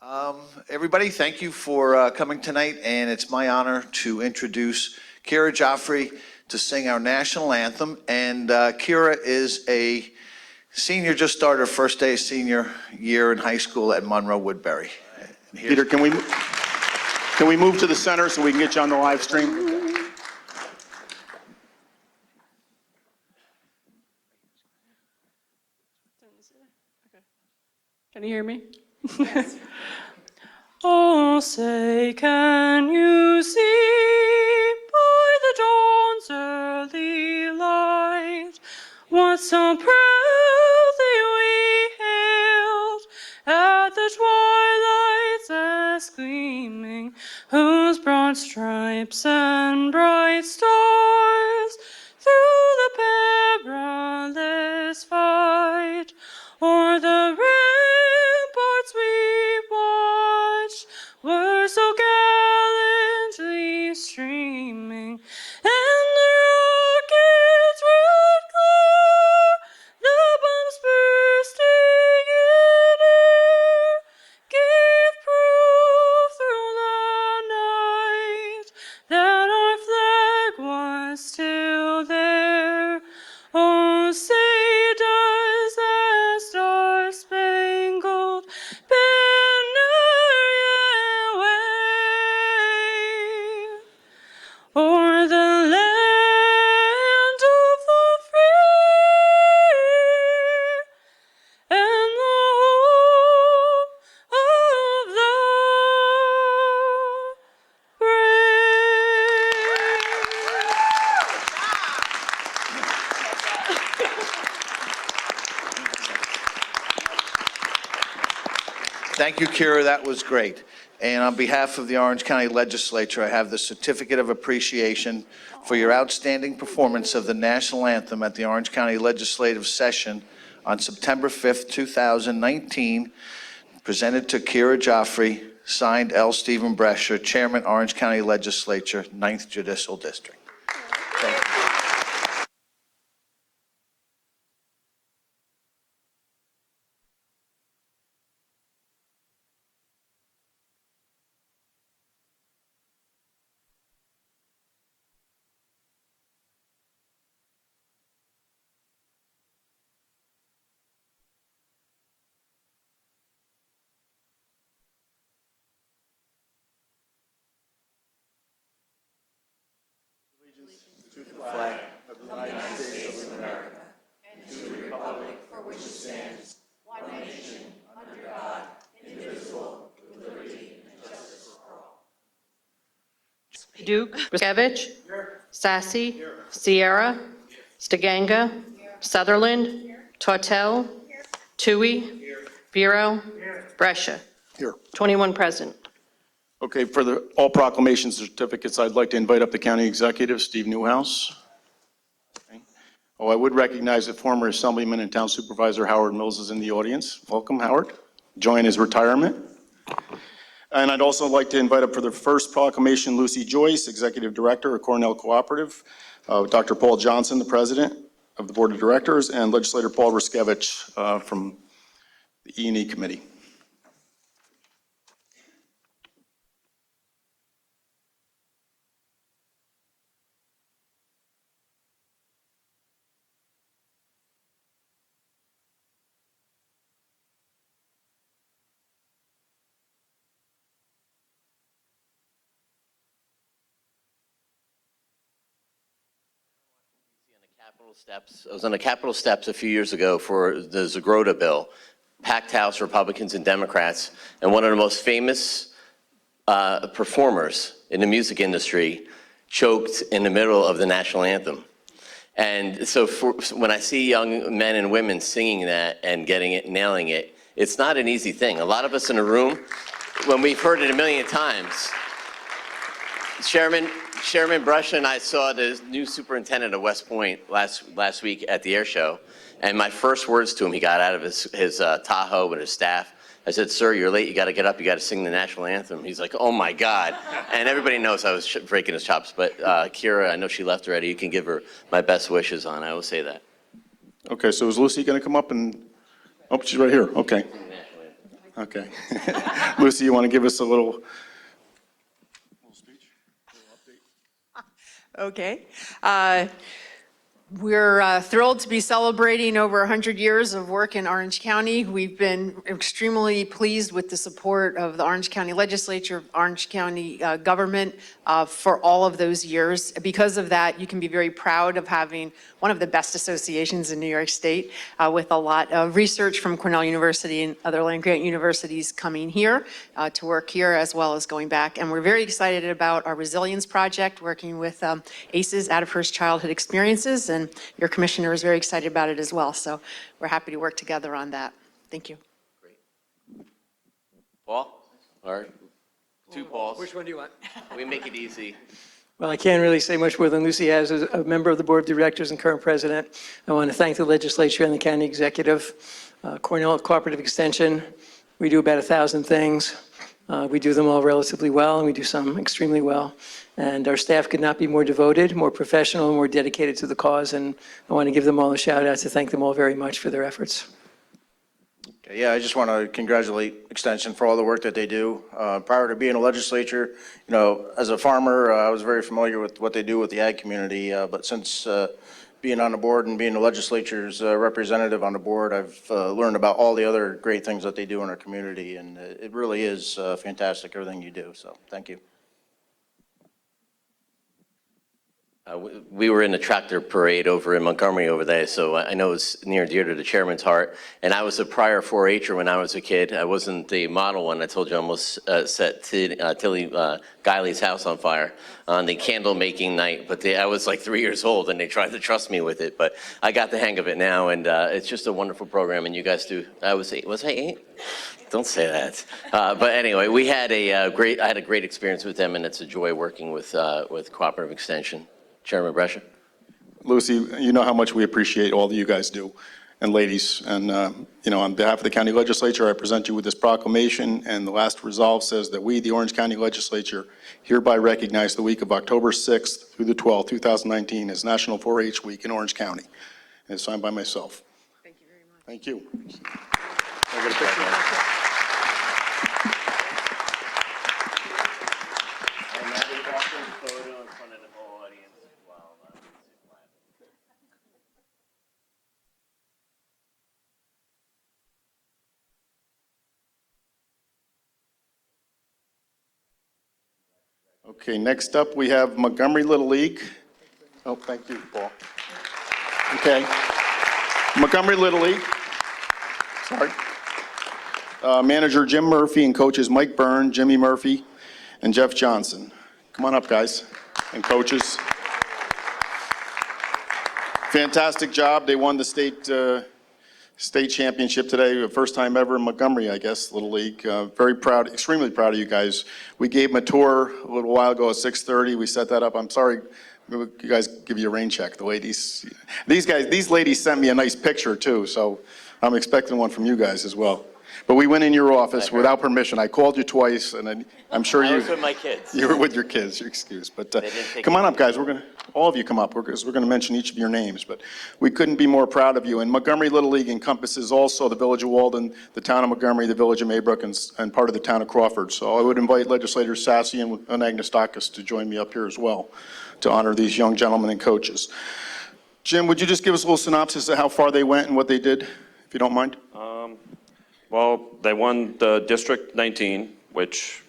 Everybody, thank you for coming tonight, and it's my honor to introduce Kira Joffrey to sing our national anthem. And Kira is a senior, just started her first day of senior year in high school at Monroe Woodbury. Peter, can we move to the center so we can get you on the live stream? Can you hear me? Yes. Oh, say, can you see by the dawn's early light what so proudly we hailed at the twilight's last gleaming, whose broad stripes and bright stars through the perilous fight o'er the ramparts we watched were so gallantly streaming, and the rocket's red glare, the bombs bursting in air, gave proof through the night that our flag was still there. Oh, say does that star-spangled banner yet wave o'er the land of the free and the hope of the Thank you, Kira. That was great. And on behalf of the Orange County Legislature, I have the Certificate of Appreciation for your outstanding performance of the national anthem at the Orange County Legislative Session on September 5th, 2019, presented to Kira Joffrey, signed L. Stephen Brescher, Chairman, Orange County Legislature, 9th Judicial District. Thank you. To the flag of the United States of America and to the republic for which it stands, one nation, under God, indivisible, with liberty and justice for all. Duke, Ruskevich, Sassy, Sierra, Stiganga, Sutherland, Tortel, Tui, Vero, Brescia. Here. 21 present. Okay, for all proclamation certificates, I'd like to invite up the County Executive, Steve Newhouse. Okay. Oh, I would recognize that former Assemblyman and Town Supervisor Howard Mills is in the audience. Welcome, Howard. Enjoying his retirement. And I'd also like to invite up for the first proclamation, Lucy Joyce, Executive Director of Cornell Cooperative, Dr. Paul Johnson, the President of the Board of Directors, and Legislator Paul Ruskevich from the E&E Committee. I was on the Capitol steps a few years ago for the Zagrota bill, packed house, Republicans and Democrats, and one of the most famous performers in the music industry choked in the middle of the national anthem. And so when I see young men and women singing that and getting it, nailing it, it's not an easy thing. A lot of us in the room, when we've heard it a million times, Chairman Brescia and I saw the new superintendent of West Point last week at the air show, and my first words to him, he got out of his Tahoe with his staff. I said, "Sir, you're late. You got to get up. You got to sing the national anthem." He's like, "Oh my God!" And everybody knows I was breaking his chops. But Kira, I know she left already. You can give her my best wishes on. I will say that. Okay, so is Lucy going to come up and? Oh, she's right here. Okay. Okay. Lucy, you want to give us a little speech? Okay. We're thrilled to be celebrating over 100 years of work in Orange County. We've been extremely pleased with the support of the Orange County Legislature, Orange County government for all of those years. Because of that, you can be very proud of having one of the best associations in New York State with a lot of research from Cornell University and other land-grant universities coming here to work here as well as going back. And we're very excited about our Resilience Project, working with ACEs, Out of First Childhood Experiences, and your commissioner is very excited about it as well. So we're happy to work together on that. Thank you. Paul? Or two Pauls? Which one do you want? We make it easy. Well, I can't really say much more than Lucy has as a member of the Board of Directors and current president. I want to thank the legislature and the county executive, Cornell Cooperative Extension. We do about 1,000 things. We do them all relatively well, and we do some extremely well. And our staff could not be more devoted, more professional, and more dedicated to the cause. And I want to give them all a shout out to thank them all very much for their efforts. Yeah, I just want to congratulate Extension for all the work that they do. Prior to being a legislature, as a farmer, I was very familiar with what they do with the ag community. But since being on the board and being the legislature's representative on the board, I've learned about all the other great things that they do in our community. And it really is fantastic, everything you do. So thank you. We were in a tractor parade over in Montgomery over there, so I know it's near and dear to the chairman's heart. And I was a prior 4-H'er when I was a kid. I wasn't the model one. I told you I almost set Tilly Guiley's house on fire on the candle making night. But I was like 3 years old, and they tried to trust me with it. But I got the hang of it now, and it's just a wonderful program. And you guys do. I was 8. Was I 8? Don't say that. But anyway, I had a great experience with them, and it's a joy working with Cooperative Extension. Chairman Brescia. Lucy, you know how much we appreciate all that you guys do, and ladies. And, on behalf of the county legislature, I present you with this proclamation, and the last resolve says that we, the Orange County Legislature, hereby recognize the week of October 6th through the 12th, 2019 as National 4-H Week in Orange County. And it's signed by myself. Thank you very much. Thank you. Can I get a picture? Okay, next up we have Montgomery Little League. Oh, thank you, Paul. Okay. Montgomery Little League. Sorry. Manager Jim Murphy and coaches Mike Byrne, Jimmy Murphy, and Jeff Johnson. Come on up, guys, and coaches. Fantastic job. They won the state championship today, the first time ever in Montgomery, I guess, Little League. Very proud, extremely proud of you guys. We gave them a tour a little while ago at 6:30. We set that up. I'm sorry, you guys give you a rain check. The ladies, these ladies sent me a nice picture too, so I'm expecting one from you guys as well. But we went in your office without permission. I called you twice, and I'm sure I was with my kids. You were with your kids, your excuse. But didn't take come on it. up, guys. All of you come up, because we're going to mention each of your names. But we couldn't be more proud of you. And Montgomery Little League encompasses also the village of Walden, the town of Montgomery, the village of Maybrook, and part of the town of Crawford. So I would invite legislators Sassy and Anagnostakis to join me up here as well to honor these young gentlemen and coaches. Jim, would you just give us a little synopsis of how far they went and what they did, if you don't mind? Well, they won the District 19, which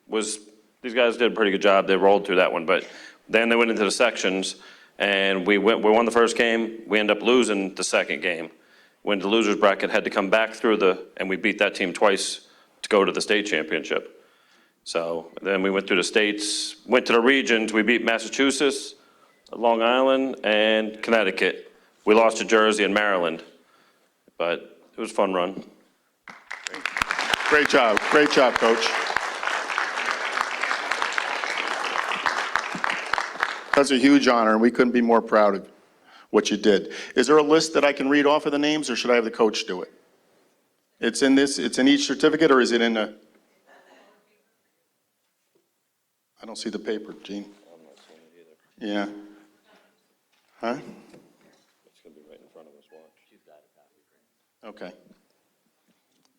was, these guys did a pretty good job. They rolled through that one, but then they went into the sections, and we won the first game. We ended up losing the second game. Went to the losers bracket, had to come back through and we beat that team twice to go to the state championship. So then we went through the states, went to the regions. We beat Massachusetts, Long Island, and Connecticut. We lost to Jersey and Maryland, but it was a fun run. Great job, Coach. That's a huge honor, and we couldn't be more proud of what you did. Is there a list that I can read off of the names, or should I have the coach do it? It's in each certificate, or is it in a? I don't see the paper, Gene. I'm not seeing it either. Yeah. Huh? It's going to be right in front of us, watch. Okay.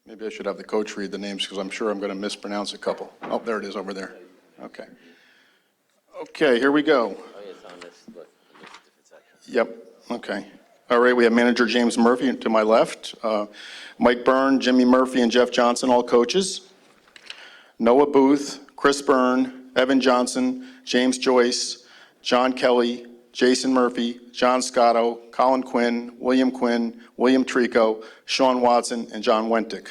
Maybe I should have the coach read the names because I'm sure I'm going to mispronounce a couple. Oh, there it is over there. Okay. Okay, here we go. Oh, yeah, it's on this, look, in this different section. Yep, okay. All right, we have manager James Murphy to my left, Mike Byrne, Jimmy Murphy, and Jeff Johnson, all coaches. Noah Booth, Chris Byrne, Evan Johnson, James Joyce, John Kelly, Jason Murphy, John Scotto, Colin Quinn, William Trico, Sean Watson, and John Wentick.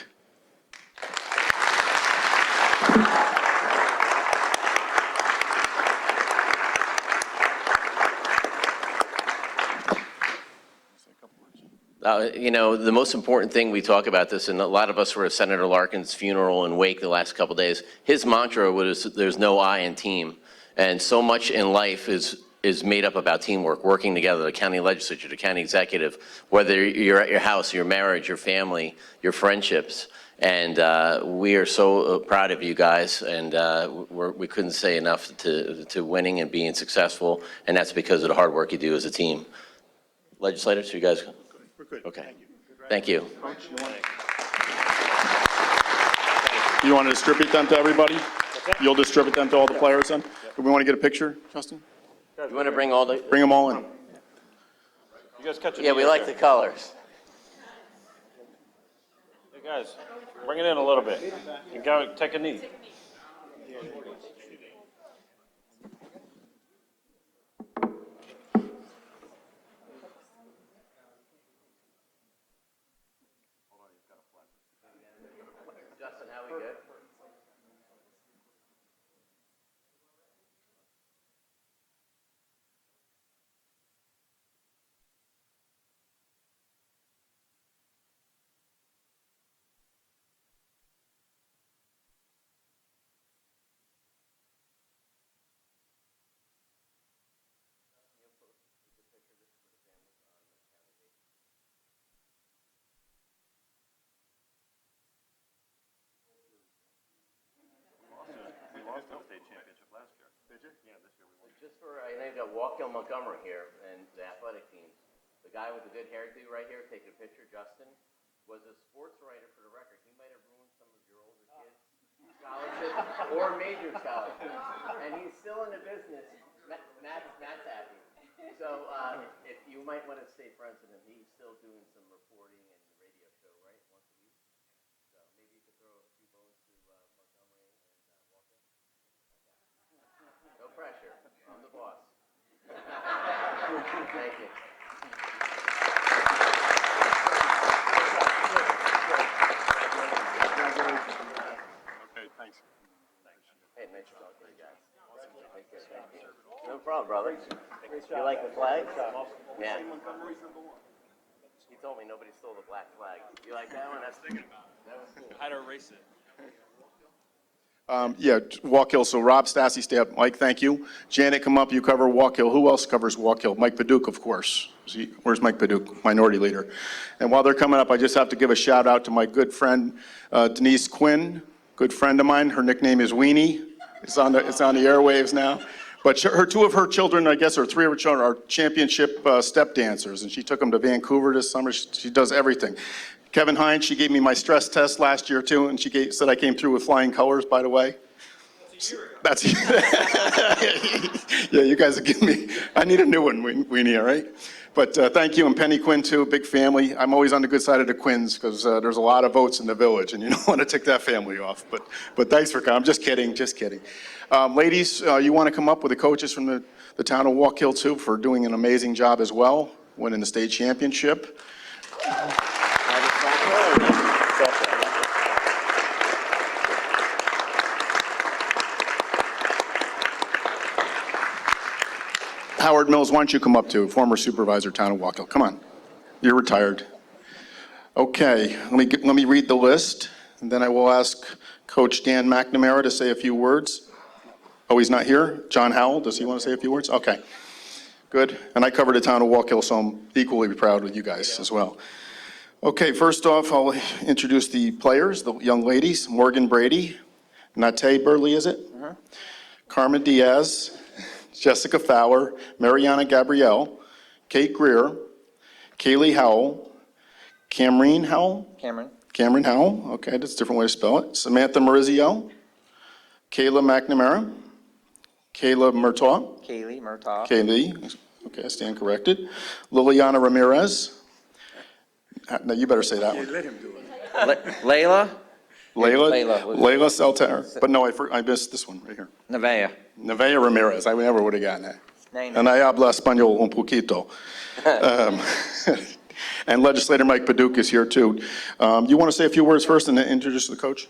The most important thing, we talk about this, and a lot of us were at Senator Larkin's funeral and wake the last couple days. His mantra was, there's no I in team. And so much in life is made up about teamwork, working together, the county legislature, the county executive, whether you're at your house, your marriage, your family, your friendships. And we are so proud of you guys, and we couldn't say enough to winning and being successful, and that's because of the hard work you do as a team. Legislators, you guys? We're good. Okay. Thank you. You want to distribute them to everybody? You'll distribute them to all the players then? Do we want to get a picture, Justin? You want to bring all the... Bring them all in. You guys catch it? Yeah, we like the colors. Hey, guys, bring it in a little bit. You go, take a knee. Justin, how we good? Just for, I know you got Walkill Montgomery here and the athletic teams. The guy with the good hairdo right here, taking a picture, Justin, was a sports writer for the record. He might have ruined some of your older kids' scholarships or major scholarships. And he's still in the business. Matt's happy. So if you might want to stay friends with him, he's still doing some reporting and radio show, right, once a week? So maybe you could throw a few bones to Montgomery and Walkill. No pressure. I'm the boss. Thank you. Okay, thanks. Hey, nice to talk to you guys. Thank you. No problem, brother. You like the flag? Yeah. He told me nobody stole the black flag. You like that one? That's thinking about it. That was cool. How to erase it. Yeah, Walkill, so Rob, Stassi, stay up. Mike, thank you. Janet, come up, you cover Walkill. Who else covers Walkill? Mike Paduch, of course. Where's Mike Paduch? Minority Leader. And while they're coming up, I just have to give a shout out to my good friend, Denise Quinn, good friend of mine. Her nickname is Weenie. It's on the airwaves now. But two of her children, I guess, or three of her children, are championship step dancers, and she took them to Vancouver this summer. She does everything. Kevin Hines, she gave me my stress test last year, too, and she said I came through with flying colors, by the way. That's yeah, you guys are giving me, I need a new one, Weenie, all right? But thank you, and Penny Quinn, too, big family. I'm always on the good side of the Quinns, because there's a lot of votes in the village, and you don't want to take that family off. But thanks for coming. I'm just kidding, just kidding. Ladies, you want to come up with the coaches from the town of Walkill, too, for doing an amazing job as well, winning the state championship. Howard Mills, why don't you come up too, former supervisor, town of Walkill. Come on, you're retired. Okay, let me read the list, and then I will ask Coach Dan McNamara to say a few words. Oh, he's not here? John Howell, does he want to say a few words? Okay, good. And I covered the town of Walkill, so I'm equally proud with you guys as well. Okay, first off, I'll introduce the players, the young ladies. Morgan Brady, Nate Burley, is it? Carmen Diaz, Jessica Fowler, Mariana Gabrielle, Kate Greer, Kaylee Howell, Cameron Howell, Cameron Howell, okay, that's a different way to spell it. Samantha Marizio. Kayla McNamara. Kayla Murtaugh. Kaylee Murtaugh. Kaylee, okay, I stand corrected. Liliana Ramirez. Now, you better say that one. Layla Layla Salter. But no, I missed this one right here. Nevaeh. Nevaeh Ramirez, I never would have gotten that. Name. And I habla español un poquito. And legislator Mike Paducah is here too. You want to say a few words first and then introduce the coach?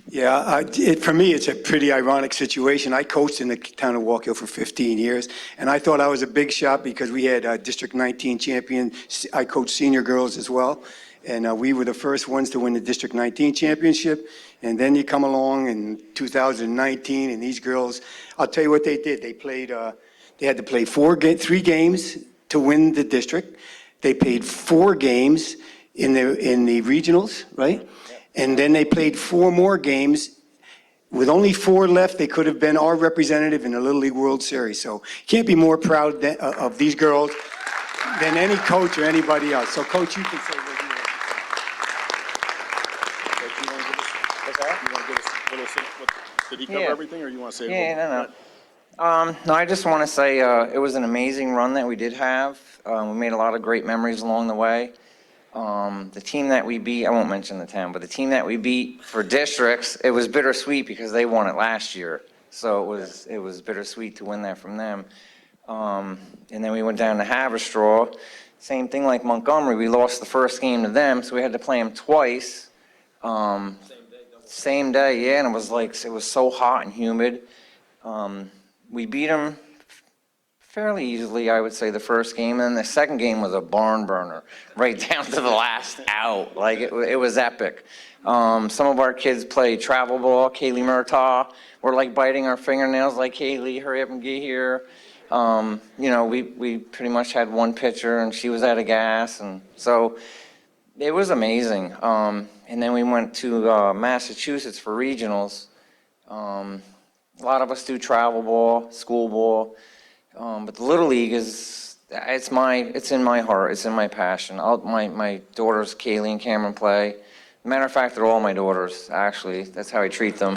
Yeah, for me, it's a pretty ironic situation. I coached in the town of Walk Hill for 15 years, and I thought I was a big shot because we had District 19 champion. I coached senior girls as well, and we were the first ones to win the District 19 championship. And then you come along in 2019, and these girls, I'll tell you what they did. They played, they had to play 3 games to win the district. They played 4 games in the regionals, right? And then they played 4 more games. With only 4 left, they could have been our representative in the Little League World Series. So can't be more proud of these girls than any coach or anybody else. So, Coach, you can say what you want. Did he cover Yeah. everything, or you want to say a Yeah, little? no. No, I just want to say it was an amazing run that we did have. We made a lot of great memories along the way. The team that we beat, I won't mention the town, but the team that we beat for districts, it was bittersweet because they won it last year. So it was bittersweet to win that from them. And then we went down to Haverstraw. Same thing like Montgomery. We lost the first game to them, so we had to play them twice. Same day, yeah, and it was so hot and humid. We beat them fairly easily, I would say, the first game, and the second game was a barn burner, right down to the last out. Like, it was epic. Some of our kids played travel ball. Kaylee Murtaugh, we're like biting our fingernails like, Kaylee, hurry up and get here. We pretty much had one pitcher, and she was out of gas, and so it was amazing. And then we went to Massachusetts for regionals. A lot of us do travel ball, school ball. But the Little League it's in my heart, it's in my passion. My daughters, Kaylee and Cameron, play. Matter of fact, they're all my daughters, actually. That's how I treat them.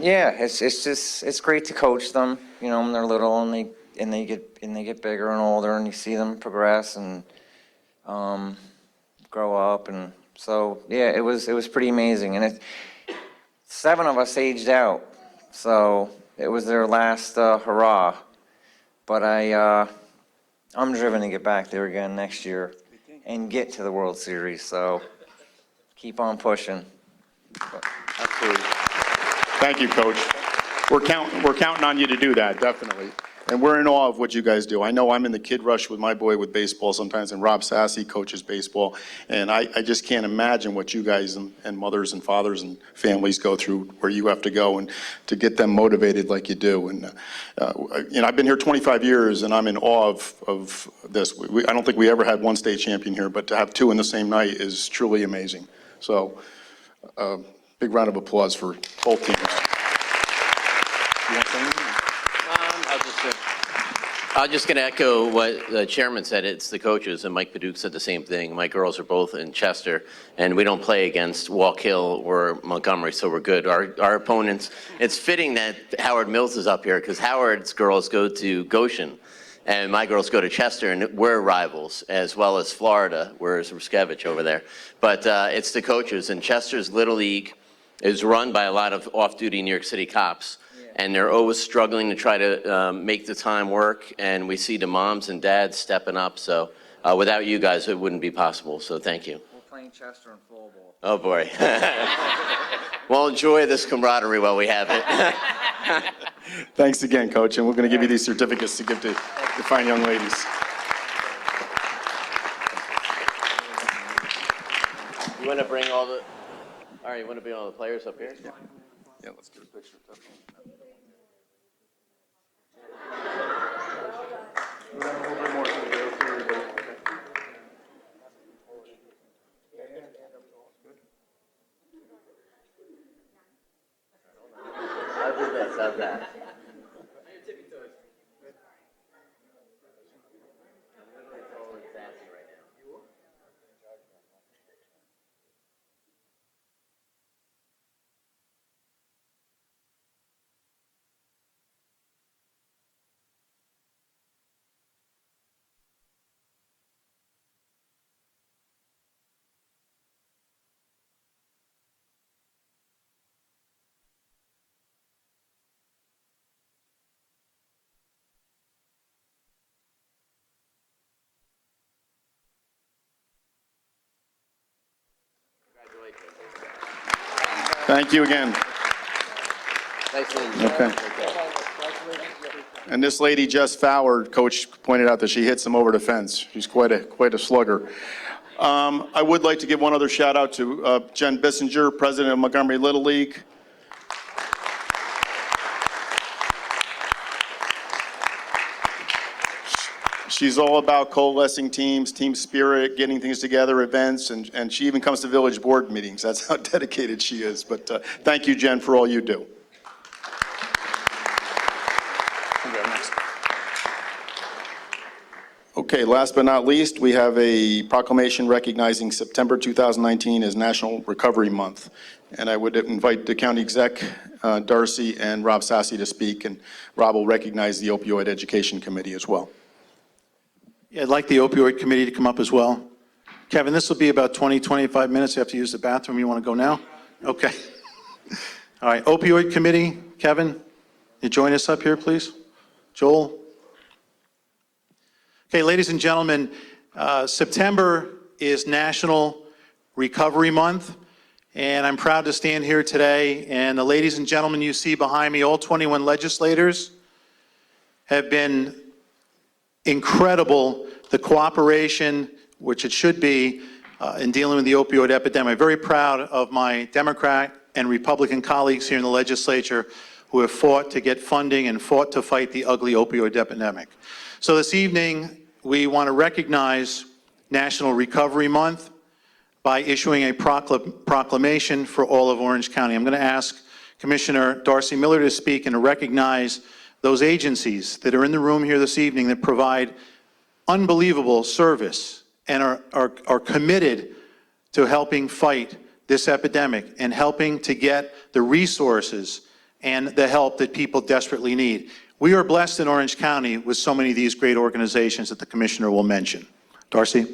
Yeah, it's great to coach them, when they're little and they get bigger and older, and you see them progress and grow up, and so yeah, it was pretty amazing. And 7 of us aged out, so it was their last hurrah. But I'm driven to get back there again next year and get to the World Series. So keep on pushing. Absolutely. Thank you, Coach. We're counting on you to do that, definitely. And we're in awe of what you guys do. I know I'm in the kid rush with my boy with baseball sometimes, and Rob Sassy coaches baseball. And I just can't imagine what you guys and mothers and fathers and families go through, where you have to go and to get them motivated like you do. And I've been here 25 years, and I'm in awe of this. I don't think we ever had one state champion here, but to have 2 in the same night is truly amazing. So, big round of applause for both teams. You want to say anything? I'm just going to echo what the chairman said. It's the coaches, and Mike Paducah said the same thing. My girls are both in Chester, and we don't play against Walk Hill or Montgomery, so we're good. Our opponents, it's fitting that Howard Mills is up here, because Howard's girls go to Goshen, and my girls go to Chester, and we're rivals, as well as Florida, where's Ruskevich over there. But it's the coaches, and Chester's Little League is run by a lot of off-duty New York City cops. And they're always struggling to try to make the time work, and we see the moms and dads stepping up. So without you guys, it wouldn't be possible. So thank you. We're playing Chester in fall ball. Oh boy. Well, enjoy this camaraderie while we have it. Thanks again, Coach, and we're going to give you these certificates to give to the fine young ladies. You want to bring all the players up here? Yeah, let's get a picture. I'll do this, how's that? Thank you again. Nice meeting you. Okay. And this lady, Jess Fowler, Coach pointed out that she hits them over the fence. She's quite a slugger. I would like to give one other shout out to Jen Bissinger, president of Montgomery Little League. She's all about coalescing teams, team spirit, getting things together, events, and she even comes to village board meetings. That's how dedicated she is. But thank you, Jen, for all you do. Okay, last but not least, we have a proclamation recognizing September 2019 as National Recovery Month. And I would invite the county exec, Darcy, and Rob Sassy to speak, and Rob will recognize the Opioid Education Committee as well. Yeah, I'd like the opioid committee to come up as well. Kevin, this will be about 20, 25 minutes. You have to use the bathroom. You want to go now? Okay. All right, opioid committee, Kevin, you join us up here, please? Joel? Okay, ladies and gentlemen, September is National Recovery Month, and I'm proud to stand here today. And the ladies and gentlemen you see behind me, all 21 legislators, have been incredible, the cooperation, which it should be, in dealing with the opioid epidemic. I'm very proud of my Democrat and Republican colleagues here in the legislature who have fought to get funding and fought to fight the ugly opioid epidemic. So this evening, we want to recognize National Recovery Month by issuing a proclamation for all of Orange County. I'm going to ask Commissioner Darcy Miller to speak and to recognize those agencies that are in the room here this evening that provide unbelievable service and are committed to helping fight this epidemic and helping to get the resources and the help that people desperately need. We are blessed in Orange County with so many of these great organizations that the Commissioner will mention. Darcy?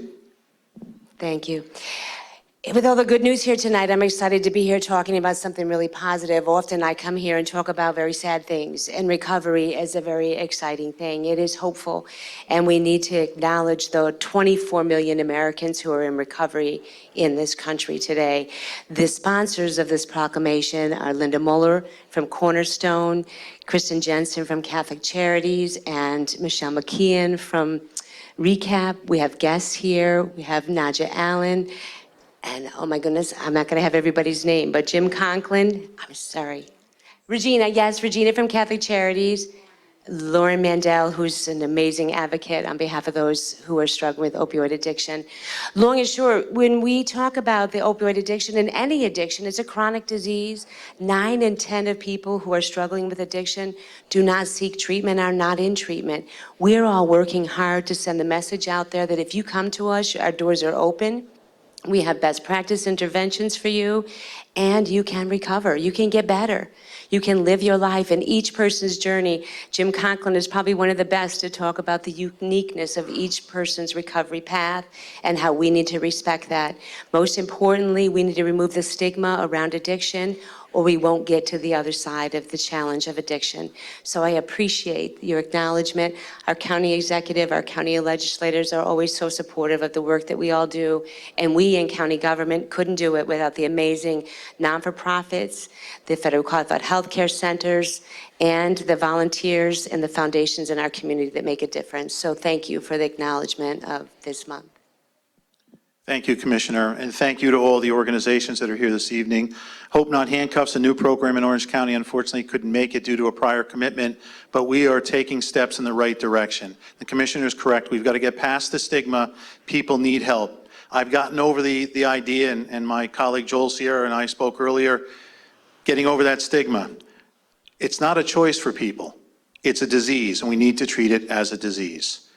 Thank you. With all the good news here tonight, I'm excited to be here talking about something really positive. Often I come here and talk about very sad things, and recovery is a very exciting thing. It is hopeful, and we need to acknowledge the 24 million Americans who are in recovery in this country today. The sponsors of this proclamation are Linda Mueller from Cornerstone, Kristen Jensen from Catholic Charities, and Michelle McKeon from Recap. We have guests here. We have Nadja Allen. And oh my goodness, I'm not going to have everybody's name, but Jim Conklin, I'm sorry. Regina, yes, Regina from Catholic Charities. Lauren Mandel, who's an amazing advocate on behalf of those who are struggling with opioid addiction. Long and short, when we talk about the opioid addiction, and any addiction, it's a chronic disease. 9 in 10 of people who are struggling with addiction do not seek treatment, are not in treatment. We're all working hard to send the message out there that if you come to us, our doors are open. We have best practice interventions for you, and you can recover. You can get better. You can live your life in each person's journey. Jim Conklin is probably one of the best to talk about the uniqueness of each person's recovery path and how we need to respect that. Most importantly, we need to remove the stigma around addiction, or we won't get to the other side of the challenge of addiction. So I appreciate your acknowledgement. Our county executive, our county legislators are always so supportive of the work that we all do, and we in county government couldn't do it without the amazing non-for-profits, the federal qualified healthcare centers, and the volunteers and the foundations in our community that make a difference. So thank you for the acknowledgement of this month. Thank you, Commissioner, and thank you to all the organizations that are here this evening. Hope Not Handcuffs, a new program in Orange County, unfortunately couldn't make it due to a prior commitment, but we are taking steps in the right direction. The Commissioner is correct. We've got to get past the stigma. People need help. I've gotten over the idea, and my colleague Joel Sierra and I spoke earlier, getting over that stigma. It's not a choice for people. It's a disease, and we need to treat it as a disease.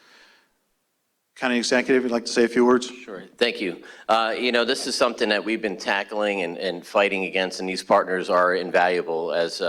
County Executive, you'd like to say a few words? Sure, thank you. This is something that we've been tackling and fighting against, and these partners are invaluable, as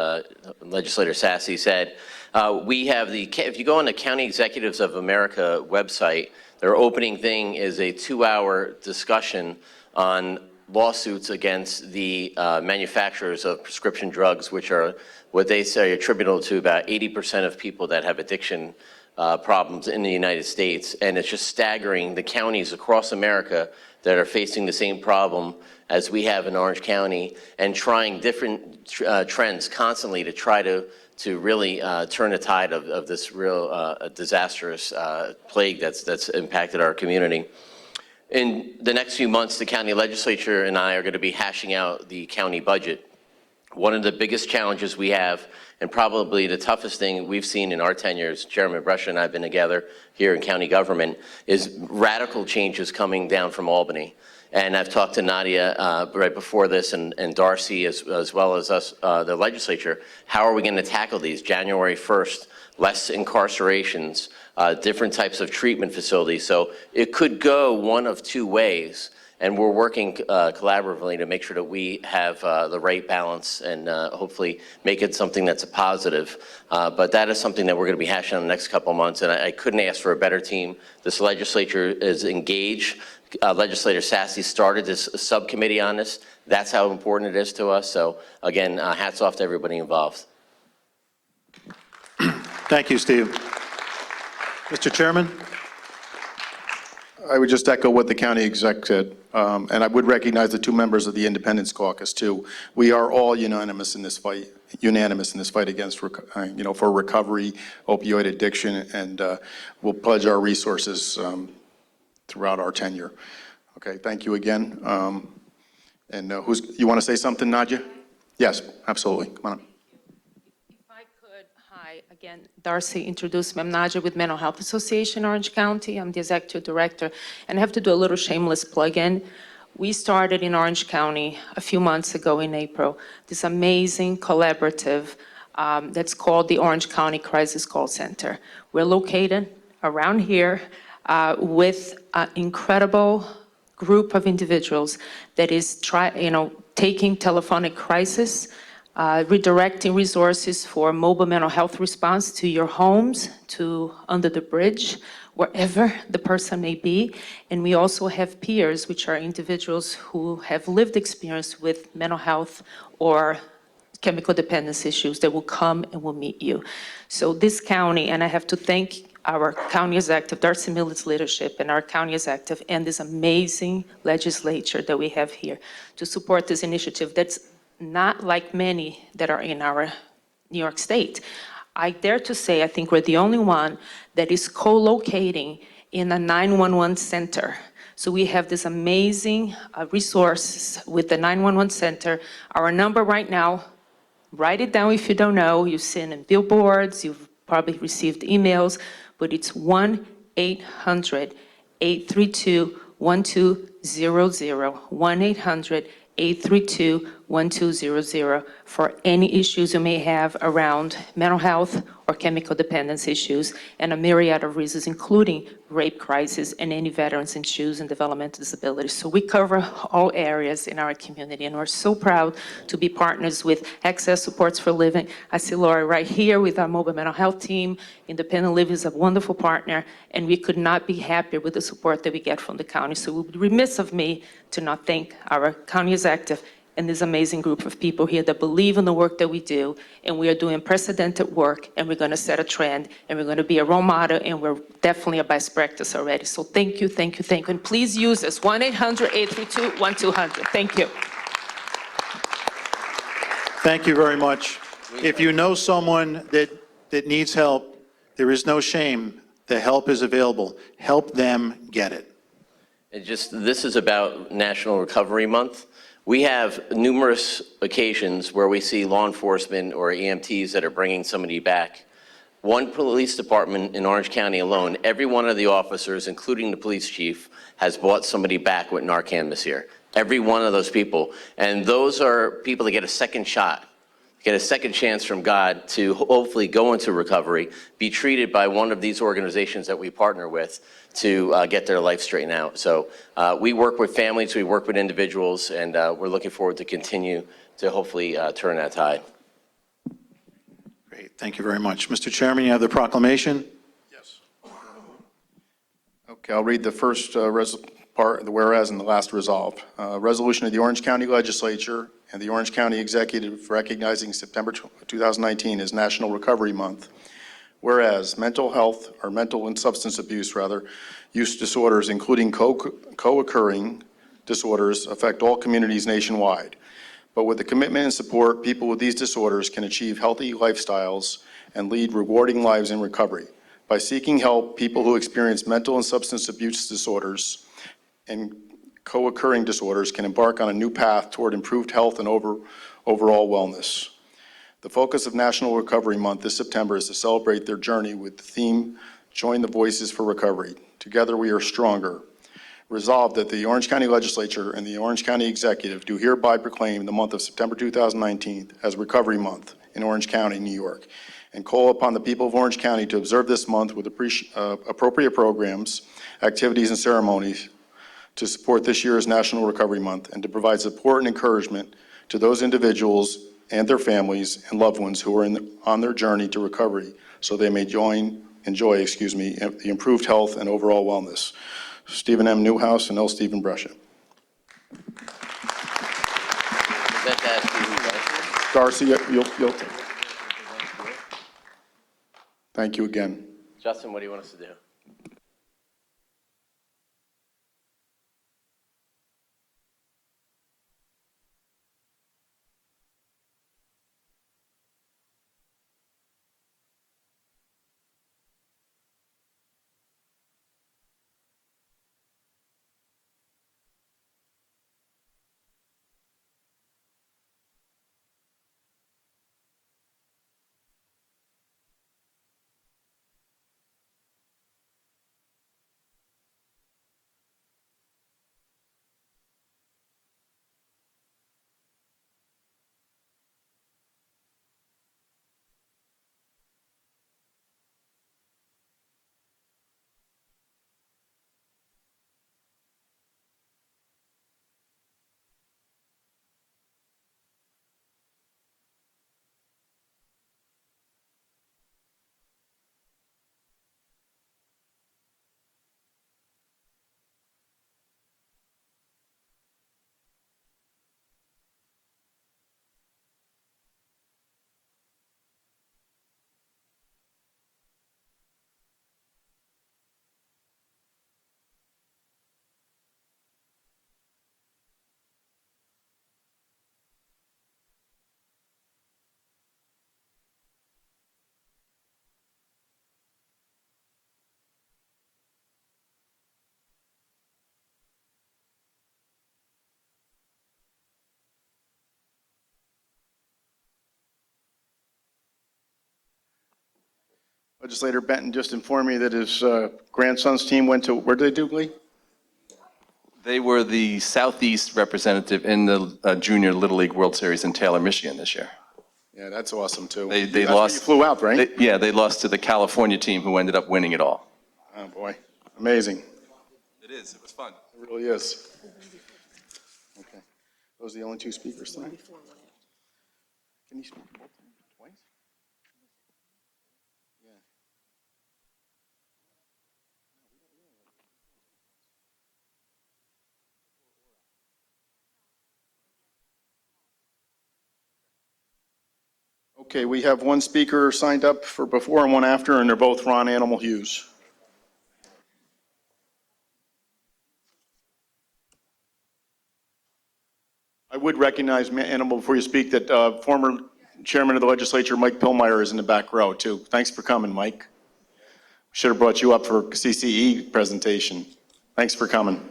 Legislator Sassy said. If you go on the County Executives of America website, their opening thing is a 2-hour discussion on lawsuits against the manufacturers of prescription drugs, which are what they say attributable to about 80% of people that have addiction problems in the United States. And it's just staggering the counties across America that are facing the same problem as we have in Orange County, and trying different trends constantly to try to really turn the tide of this real disastrous plague that's impacted our community. In the next few months, the county legislature and I are going to be hashing out the county budget. One of the biggest challenges we have, and probably the toughest thing we've seen in our tenures, Chairman Brescia and I have been together here in county government, is radical changes coming down from Albany. And I've talked to Nadia right before this, and Darcy, as well as us, the legislature. How are we going to tackle these? January 1st, less incarcerations, different types of treatment facilities. So it could go one of two ways. And we're working collaboratively to make sure that we have the right balance and hopefully make it something that's a positive. But that is something that we're going to be hashing on the next couple of months. And I couldn't ask for a better team. This legislature is engaged. Legislator Sassy started this subcommittee on this. That's how important it is to us. So again, hats off to everybody involved. Thank you, Steve. Mr. Chairman? I would just echo what the county exec said, and I would recognize the two members of the Independence Caucus, too. We are all unanimous in this fight against, for recovery, opioid addiction, and we'll pledge our resources throughout our tenure. Okay, thank you again. And you want to say something, Nadia? Yes, absolutely. Come on up. Hi, again, Darcy introduced me. I'm Nadia with Mental Health Association, Orange County. I'm the executive director, and I have to do a little shameless plug-in. We started in Orange County a few months ago in April, this amazing collaborative that's called the Orange County Crisis Call Center. We're located around here with an incredible group of individuals that is taking telephonic crisis, redirecting resources for mobile mental health response to your homes, to under the bridge, wherever the person may be. And we also have peers, which are individuals who have lived experience with mental health or chemical dependence issues that will come and will meet you. So this county, and I have to thank our county executive, Darcy Miller's leadership, and our county executive, and this amazing legislature that we have here to support this initiative that's not like many that are in our New York State. I dare to say, I think we're the only one that is co-locating in a 911 center. So we have this amazing resources with the 911 center. Our number right now, write it down if you don't know. You've seen in billboards, you've probably received emails, but it's 1-800-832-1200, 1-800-832-1200 for any issues you may have around mental health or chemical dependence issues, and a myriad of reasons, including rape crisis and any veterans issues and developmental disabilities. So we cover all areas in our community, and we're so proud to be partners with Access Supports for Living. I see Laura right here with our mobile mental health team. Independent Living is a wonderful partner, and we could not be happier with the support that we get from the county. So it would be remiss of me to not thank our county executive and this amazing group of people here that believe in the work that we do, and we are doing unprecedented work, and we're going to set a trend, and we're going to be a role model, and we're definitely a best practice already. So thank you, thank you, thank you, and please use us, 1-800-832-1200. Thank you. Thank you very much. If you know someone that needs help, there is no shame. The help is available. Help them get it. And this is about National Recovery Month. We have numerous occasions where we see law enforcement or EMTs that are bringing somebody back. One police department in Orange County alone, every one of the officers, including the police chief, has brought somebody back with Narcan this year. Every one of those people. And those are people that get a second shot, get a second chance from God to hopefully go into recovery, be treated by one of these organizations that we partner with to get their life straightened out. So we work with families, we work with individuals, and we're looking forward to continue to hopefully turn that tide. Great, thank you very much. Mr. Chairman, you have the proclamation? Yes. Okay, I'll read the first part, the whereas, and the last resolve. Resolution of the Orange County Legislature and the Orange County Executive recognizing September 2019 as National Recovery Month. Whereas mental health, or mental and substance abuse, rather, use disorders, including co-occurring disorders, affect all communities nationwide. But with the commitment and support, people with these disorders can achieve healthy lifestyles and lead rewarding lives in recovery. By seeking help, people who experience mental and substance abuse disorders and co-occurring disorders can embark on a new path toward improved health and overall wellness. The focus of National Recovery Month this September is to celebrate their journey with the theme, Join the Voices for Recovery. Together we are stronger. Resolved that the Orange County Legislature and the Orange County Executive do hereby proclaim the month of September 2019 as Recovery Month in Orange County, New York, and call upon the people of Orange County to observe this month with appropriate programs, activities, and ceremonies to support this year's National Recovery Month and to provide support and encouragement to those individuals and their families and loved ones who are on their journey to recovery so they may enjoy the improved health and overall wellness. Stephen M. Newhouse and L. Stephen Brescia. Darcy, you'll thank you again. Justin, what do you want us to do? Legislator Benton just informed me that his grandson's team went to, where did they do, Lee? They were the Southeast representative in the Junior Little League World Series in Taylor, Michigan this year. Yeah, that's awesome, too. They That's lost. where you flew out, right? They lost to the California team who ended up winning it all. Oh, boy. Amazing. It is. It was fun. It really is. Okay. Those are the only two speakers tonight? Can you speak both times? Twice? Yeah. Okay, we have one speaker signed up for before and one after, and they're both Ron Animal Hughes. I would recognize, Animal, before you speak, that former Chairman of the Legislature, Mike Pillmeyer, is in the back row, too. Thanks for coming, Mike. Should have brought you up for CCE presentation. Thanks for coming.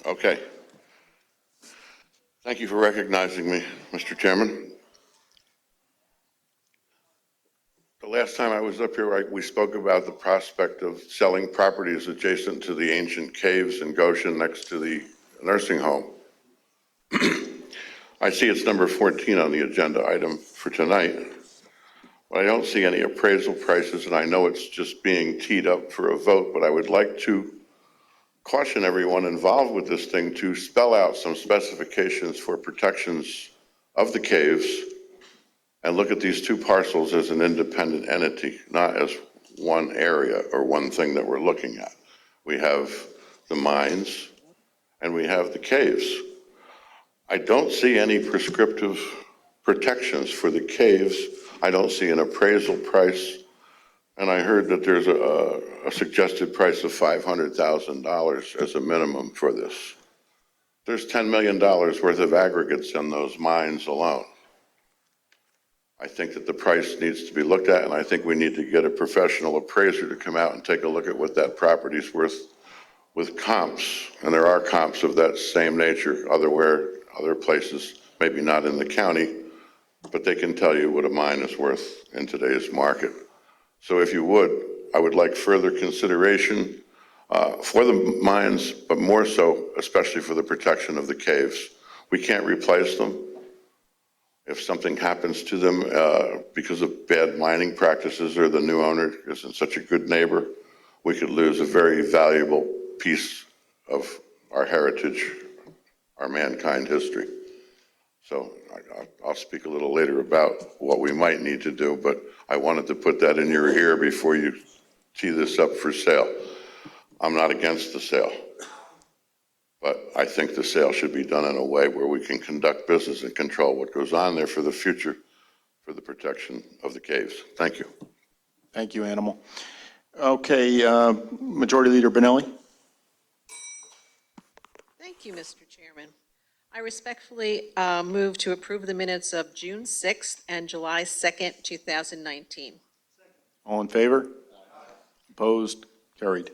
Okay. Thank you for recognizing me, Mr. Chairman. The last time I was up here, we spoke about the prospect of selling properties adjacent to the ancient caves in Goshen next to the nursing home. I see it's number 14 on the agenda item for tonight, but I don't see any appraisal prices, and I know it's just being teed up for a vote, but I would like to caution everyone involved with this thing to spell out some specifications for protections of the caves and look at these two parcels as an independent entity, not as one area or one thing that we're looking at. We have the mines and we have the caves. I don't see any prescriptive protections for the caves I don't see an appraisal price, and I heard that there's a suggested price of $500,000 as a minimum for this. There's $10 million worth of aggregates in those mines alone. I think that the price needs to be looked at, and I think we need to get a professional appraiser to come out and take a look at what that property's worth with comps, and there are comps of that same nature other places, maybe not in the county, but they can tell you what a mine is worth in today's market. So if you would, I would like further consideration for the mines, but more so, especially for the protection of the caves. We can't replace them. If something happens to them because of bad mining practices or the new owner isn't such a good neighbor, we could lose a very valuable piece of our heritage, our mankind history. So I'll speak a little later about what we might need to do, but I wanted to put that in your ear before you tee this up for sale. I'm not against the sale, but I think the sale should be done in a way where we can conduct business and control what goes on there for the future, for the protection of the caves. Thank you. Thank you, Animal. Okay, Majority Leader Benelli. Thank you, Mr. Chairman. I respectfully move to approve the minutes of June 6th and July 2nd, 2019. All in favor? Opposed? Carried.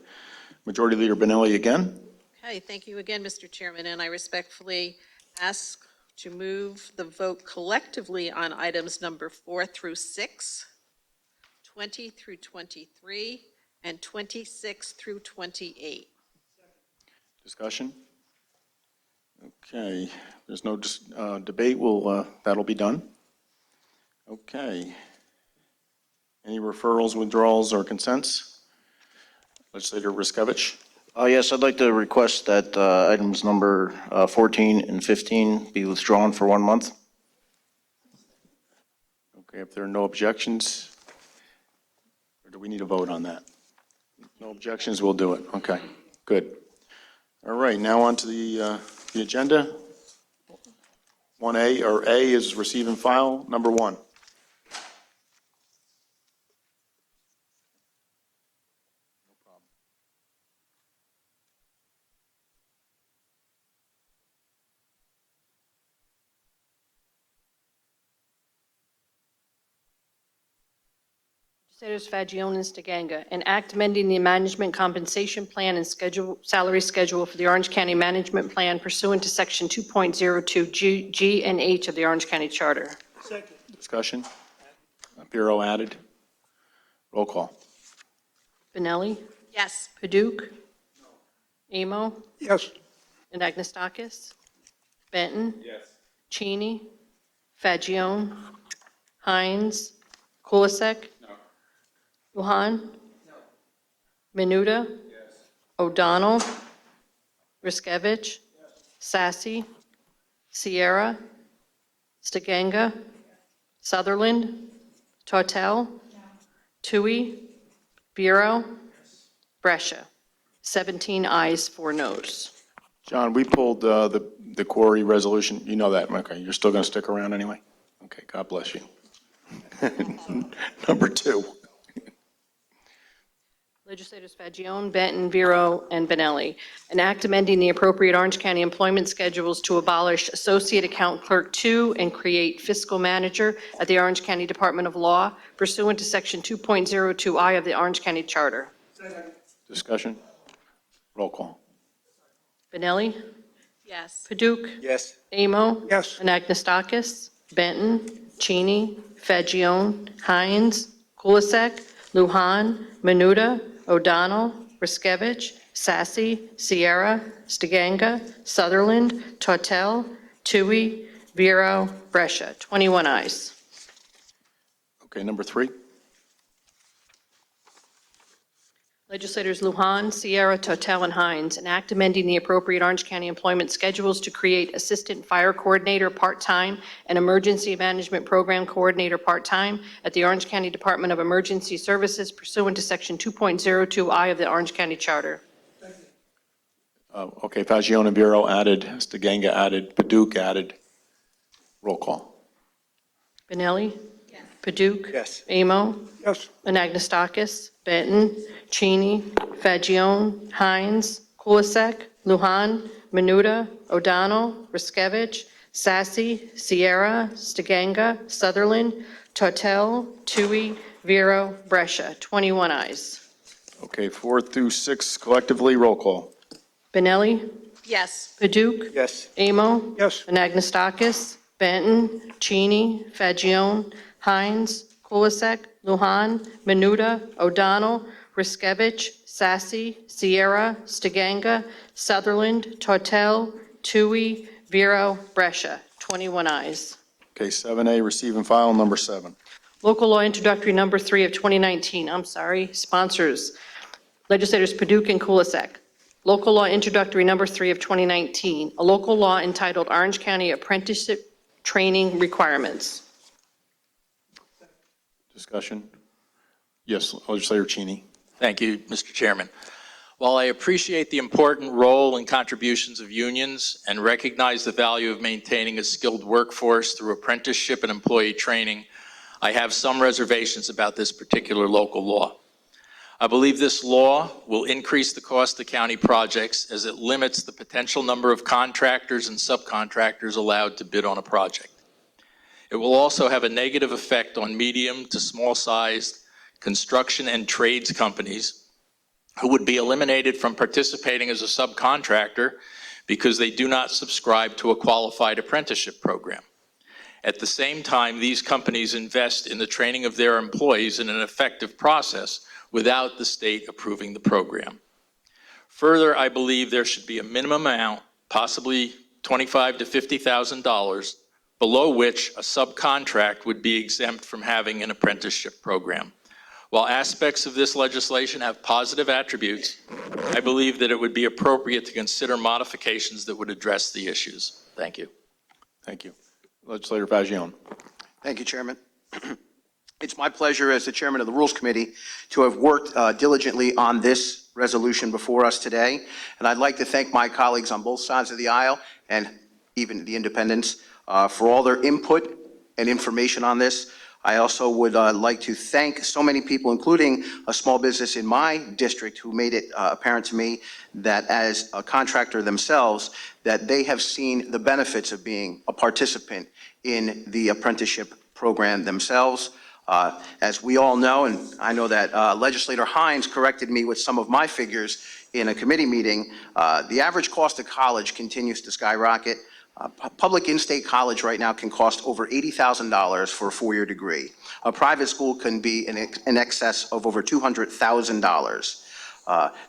Majority Leader Benelli again. Okay, thank you again, Mr. Chairman, and I respectfully ask to move the vote collectively on items number 4 through 6, 20 through 23, and 26 through 28. Discussion? Okay, there's no debate. That'll be done. Okay. Any referrals, withdrawals, or consents? Legislator Riskevich. Yes, I'd like to request that items number 14 and 15 be withdrawn for 1 month. Okay, if there are no objections, or do we need a vote on that? No objections, we'll do it. Okay, good. All right, now on to the agenda. 1A, or A is receive and file, number 1. Legislators Fagione and Stiganga, an act amending the management compensation plan and salary schedule for the Orange County Management Plan pursuant to Section 2.02 G and H of the Orange County Charter. Discussion? Bureau added. Roll call. Benelli? Yes. Paduk? Amo? Yes. Anagnestakis? Benton? Yes. Cheney? Fagione? Hines? Kulisek? Lujan? Menuda? O'Donnell? Riskevich? Sassy? Sierra? Stiganga? Sutherland? Tortel? Tui? Bureau? Brescia. 17 ayes, 4 noes. John, we pulled the quarry resolution. You know that, okay? You're still going to stick around anyway? Okay, God bless you. Number 2. Legislators Fagione, Benton, Vero, and Benelli. An act amending the appropriate Orange County employment schedules to abolish Associate Account Clerk 2 and create Fiscal Manager at the Orange County Department of Law pursuant to Section 2.02I of the Orange County Charter. Discussion? Roll call. Benelli? Yes. Paduk? Yes. Amo? Yes. Anagnestakis? Benton? Cheney? Fagione? Hines? Kulisek? Lujan? Menuda? O'Donnell? Riskevich? Sassy? Sierra? Stiganga? Sutherland? Tortel? Tui? Vero? Brescia. 21 ayes. Okay, number 3. Legislators Lujan, Sierra, Tortel, and Hines, an act amending the appropriate Orange County employment schedules to create Assistant Fire Coordinator part-time and Emergency Management Program Coordinator part-time at the Orange County Department of Emergency Services pursuant to Section 2.02I of the Orange County Charter. Okay, Fagione and Bureau added, Stiganga added, Paduk added. Roll call. Benelli? Paduk. Yes. Amo. Yes. Anagnestakis. Benton. Cheney. Fagion. Hines. Kulisek. Luhan. Menuda. O'Donnell. Riskevich. Sassy. Sierra. Stiganga. Sutherland. Tortel. Tui. Vero. Brescia. 21 ayes. Okay, 4 through 6 collectively, roll call. Benelli. Yes. Paduk. Yes. Amo. Yes. Anagnestakis. Benton. Cheney. Fagion. Hines. Kulisek. Luhan. Menuda. O'Donnell. Riskevich. Sassy. Sierra. Stiganga. Sutherland. Tortel. Tui. Vero. Brescia. 21 ayes. Okay, 7A, receive and file, number 7. Local law introductory number 3 of 2019. Sponsors. Legislators Paduk and Kulisek. Local law introductory number 3 of 2019. A local law entitled Orange County Apprenticeship Training Requirements. Discussion? Yes, Legislator Cheney. Thank you, Mr. Chairman. While I appreciate the important role and contributions of unions and recognize the value of maintaining a skilled workforce through apprenticeship and employee training, I have some reservations about this particular local law. I believe this law will increase the cost of county projects as it limits the potential number of contractors and subcontractors allowed to bid on a project. It will also have a negative effect on medium to small-sized construction and trades companies who would be eliminated from participating as a subcontractor because they do not subscribe to a qualified apprenticeship program. At the same time, these companies invest in the training of their employees in an effective process without the state approving the program. Further, I believe there should be a minimum amount, possibly $25,000 to $50,000, below which a subcontract would be exempt from having an apprenticeship program. While aspects of this legislation have positive attributes, I believe that it would be appropriate to consider modifications that would address the issues. Thank you. Thank you. Legislator Fagion. Thank you, Chairman. It's my pleasure as the chairman of the Rules Committee to have worked diligently on this resolution before us today. And I'd like to thank my colleagues on both sides of the aisle and even the independents for all their input and information on this. I also would like to thank so many people, including a small business in my district, who made it apparent to me that as a contractor themselves, that they have seen the benefits of being a participant in the apprenticeship program themselves. As we all know, and I know that Legislator Hines corrected me with some of my figures in a committee meeting, the average cost of college continues to skyrocket. Public in-state college right now can cost over $80,000 for a four-year degree. A private school can be in excess of over $200,000.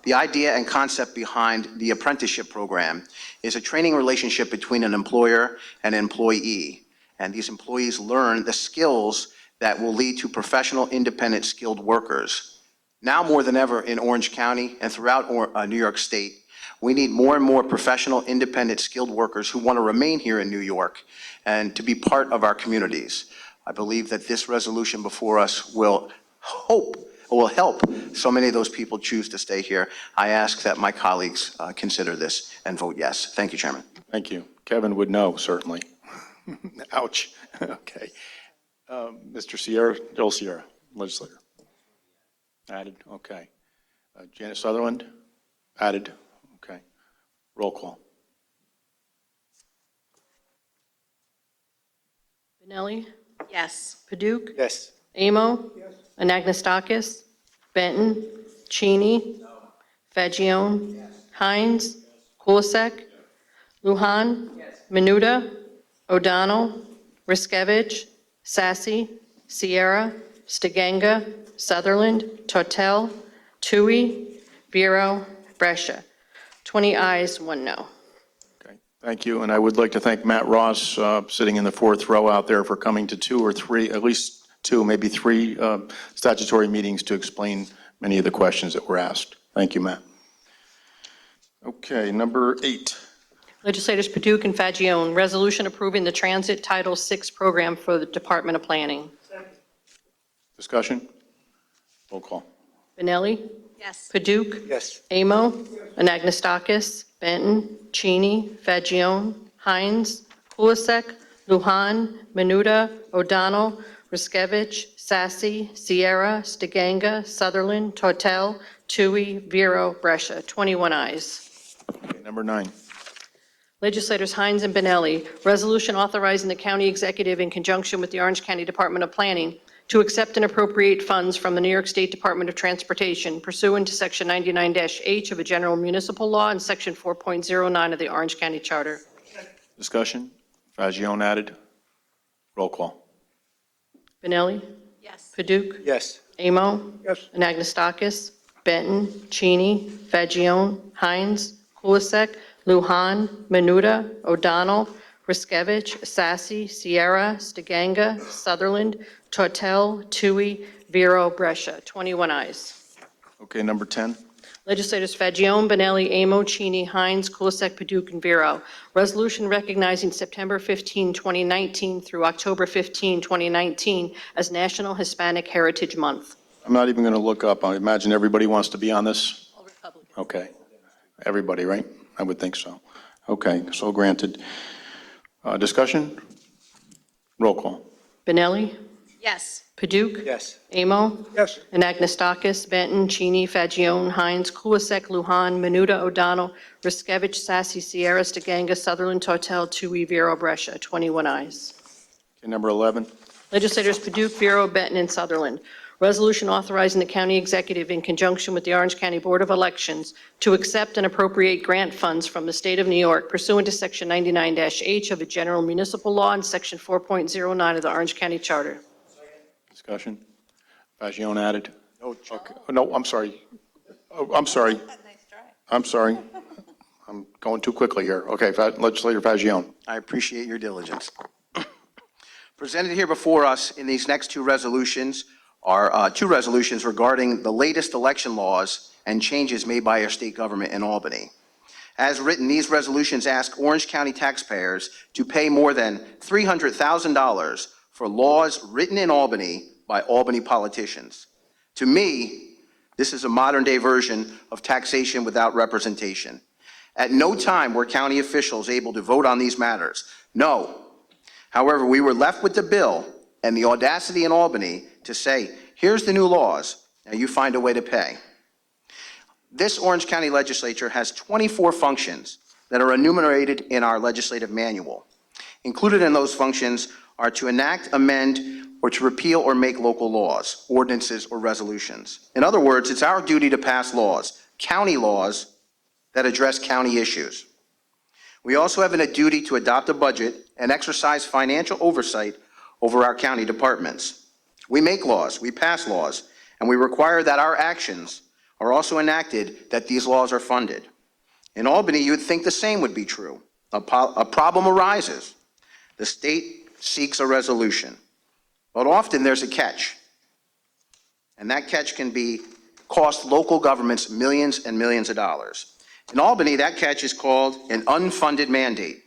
The idea and concept behind the apprenticeship program is a training relationship between an employer and an employee. And these employees learn the skills that will lead to professional, independent, skilled workers. Now more than ever in Orange County and throughout New York State, we need more and more professional, independent, skilled workers who want to remain here in New York and to be part of our communities. I believe that this resolution before us will help so many of those people choose to stay here. I ask that my colleagues consider this and vote yes. Thank you, Chairman. Thank you. Kevin would know, certainly. Ouch. Okay. Mr. Sierra, Joel Sierra, legislator. Added, okay. Janet Sutherland, added, okay. Roll call. Benelli. Yes. Paduk. Yes. Amo. Yes. Anagnestakis. Benton. Cheney. Fagion. Hines. Kulisek. Luhan. Menuda. O'Donnell. Riskevich. Sassy. Sierra. Stiganga. Sutherland. Tortel. Tui. Vero. Brescia. 20 ayes, 1 no. Okay, thank you. And I would like to thank Matt Ross, sitting in the fourth row out there, for coming to 2 or 3, at least 2, maybe 3 statutory meetings to explain many of the questions that were asked. Thank you, Matt. Okay, number 8. Legislators Paduk and Fagion, resolution approving the Transit Title VI program for the Department of Planning. Discussion? Roll call. Benelli. Yes. Paduk. Yes. Amo. Anagnestakis. Benton. Cheney. Fagion. Hines. Kulisek. Luhan. Menuda. O'Donnell. Riskevich, Sassy, Sierra, Stiganga, Sutherland, Tortel, Tui, Vero, Brescia. 21 ayes. Okay, number 9. Legislators Hines and Benelli, resolution authorizing the county executive in conjunction with the Orange County Department of Planning to accept and appropriate funds from the New York State Department of Transportation pursuant to Section 99-H of the General Municipal Law and Section 4.09 of the Orange County Charter. Discussion? Fagion added. Roll call. Benelli? Yes. Paduk? Yes. Amo? Yes. Anagnestakis? Benton? Cheney? Fagion? Hines? Kulisek? Lujan? Menuda? O'Donnell? Riskevich? Sassy? Sierra? Stiganga? Sutherland? Tortel? Tui? Vero? Brescia. 21 ayes. Okay, number 10. Legislators Fagion, Benelli, Amo, Cheney, Hines, Kulisek, Paduk, and Vero. Resolution recognizing September 15, 2019 through October 15, 2019 as National Hispanic Heritage Month. I'm not even going to look up. I imagine everybody wants to be on this? All Republicans. Okay. Everybody, right? I would think so. Okay, so granted. Discussion? Roll call. Benelli, Yes. Paduk, Yes. Amo, Yes. Anagnestakis, Benton, Cheney, Fagion, Hines, Kulisek, Lujan, Menuda, O'Donnell, Riskevich, Sassy, Sierra, Stiganga, Sutherland, Tortel, Tui, Vero, Brescia. 21 ayes. Okay, number 11. Legislators Paduk, Vero, Benton, and Sutherland. Resolution authorizing the county executive in conjunction with the Orange County Board of Elections to accept and appropriate grant funds from the state of New York pursuant to Section 99-H of the General Municipal Law and Section 4.09 of the Orange County Charter. Discussion? Fagion added. No, okay. No, I'm sorry. Oh, I'm sorry. I'm sorry. I'm going too quickly here. Okay, Legislator Fagion. I appreciate your diligence. Presented here before us in these next two resolutions are two resolutions regarding the latest election laws and changes made by our state government in Albany. As written, these resolutions ask Orange County taxpayers to pay more than $300,000 for laws written in Albany by Albany politicians. To me, this is a modern-day version of taxation without representation. At no time were county officials able to vote on these matters. No. However, we were left with the bill and the audacity in Albany to say, here's the new laws, now you find a way to pay. This Orange County legislature has 24 functions that are enumerated in our legislative manual. Included in those functions are to enact, amend, or to repeal or make local laws, ordinances, or resolutions. In other words, it's our duty to pass laws, county laws, that address county issues. We also have a duty to adopt a budget and exercise financial oversight over our county departments. We make laws, we pass laws, and we require that our actions are also enacted, that these laws are funded. In Albany, you'd think the same would be true. A problem arises. The state seeks a resolution. But often there's a catch. And that catch can cost local governments millions and millions of dollars. In Albany, that catch is called an unfunded mandate.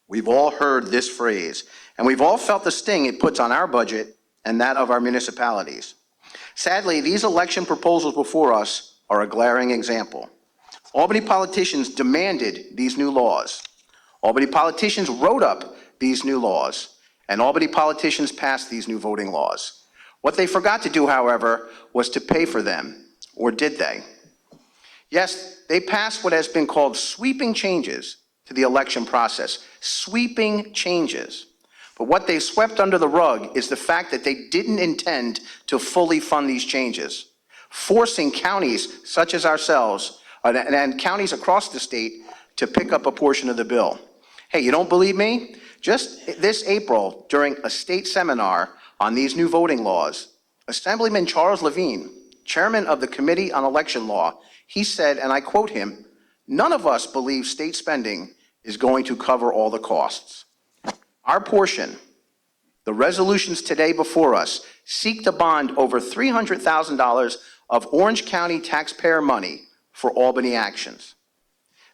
We've all heard this phrase, and we've all felt the sting it puts on our budget and that of our municipalities. Sadly, these election proposals before us are a glaring example. Albany politicians demanded these new laws. Albany politicians wrote up these new laws, and Albany politicians passed these new voting laws. What they forgot to do, however, was to pay for them, or did they? Yes, they passed what has been called sweeping changes to the election process, sweeping changes. But what they swept under the rug is the fact that they didn't intend to fully fund these changes, forcing counties such as ourselves and counties across the state to pick up a portion of the bill. Hey, you don't believe me? Just this April, during a state seminar on these new voting laws, Assemblyman Charles Levine, chairman of the Committee on Election Law, he said, and I quote him, "None of us believe state spending is going to cover all the costs." Our portion, the resolutions today before us, seek to bond over $300,000 of Orange County taxpayer money for Albany actions.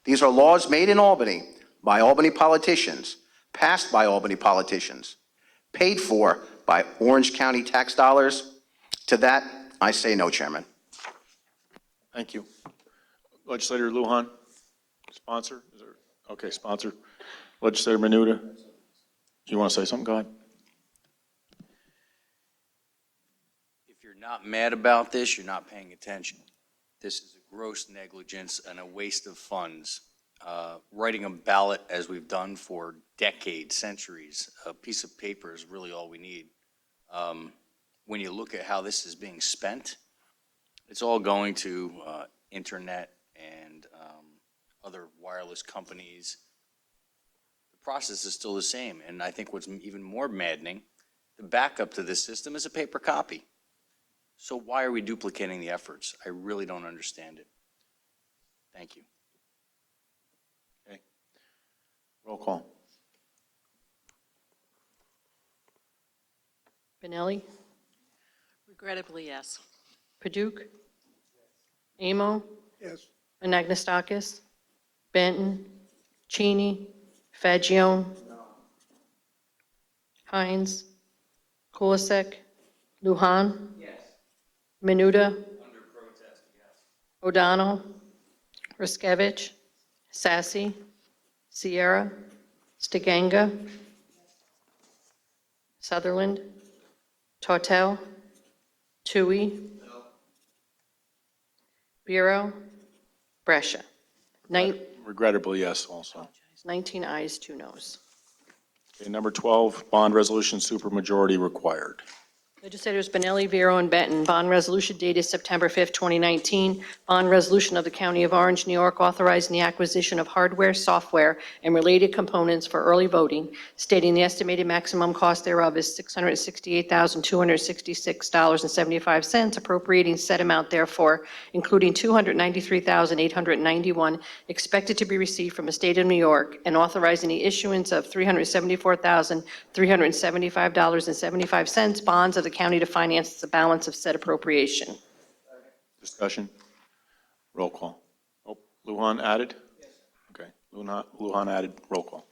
These are laws made in Albany by Albany politicians, passed by Albany politicians, paid for by Orange County tax dollars. To that, I say no, Chairman. Thank you. Legislator Lujan, sponsor? Okay, sponsor. Legislator Menuda, you want to say something? Go ahead. not mad about this, you're not paying attention. This is a gross negligence and a waste of funds. Writing a ballot, as we've done for decades, centuries, a piece of paper is really all we need. When you look at how this is being spent, it's all going to internet and other wireless companies. The process is still the same, and I think what's even more maddening, the backup to this system is a paper copy. So why are we duplicating the efforts? I really don't understand it. Thank you. Roll call. Benelli? Regrettably, yes. Paduk? Amo? Yes. Anagnestakis? Benton? Cheney? Fagione? Hines? Kulisek? Lujan? Menuda? O'Donnell? Riskevich? Sassy? Sierra? Stiganga? Sutherland? Tortel? Tui? Bureau? Brescia. Regrettably, yes, also. 19 ayes, 2 noes. Okay, number 12, bond resolution supermajority required. Legislators Benelli, Vero, and Benton, bond resolution dated September 5th, 2019, bond resolution of the County of Orange, New York, authorizing the acquisition of hardware, software, and related components for early voting, stating the estimated maximum cost thereof is $668,266.75, appropriating said amount therefore, including $293,891 expected to be received from the state of New York, and authorizing the issuance of $374,375.75 bonds of the county to finance the balance of said appropriation. Discussion? Roll call. Oh, Lujan added? Yes. Okay, Lujan added, roll call.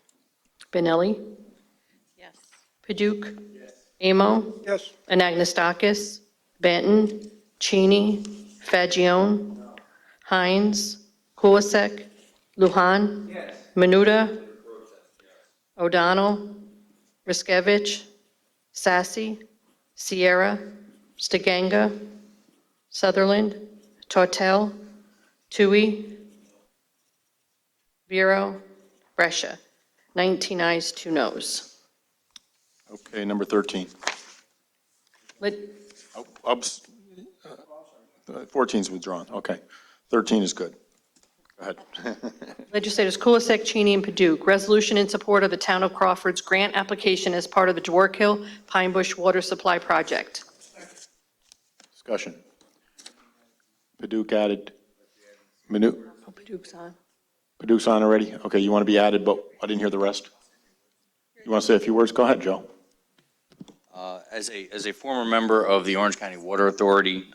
Benelli? Yes. Paduk? Yes. Amo? Yes. Anagnestakis? Benton? Cheney? Fagione? Hines? Kulisek? Lujan? Yes. Menuda? O'Donnell? Riskevich? Sassy? Sierra? Stiganga? Sutherland? Tortel? Tui? Vero? Brescia. 19 ayes, 2 noes. Okay, number 13. Let- 14 is withdrawn, okay. 13 is good. Go ahead. Legislators Kulisek, Cheney, and Paduk, resolution in support of the Town of Crawford's grant application as part of the Dwark Hill Pine Bush Water Supply Project. Discussion. Paduk added. Paduk's on. Paduk's on already? Okay, you want to be added, but I didn't hear the rest. You want to say a few words? Go ahead, Joe. As a former member of the Orange County Water Authority,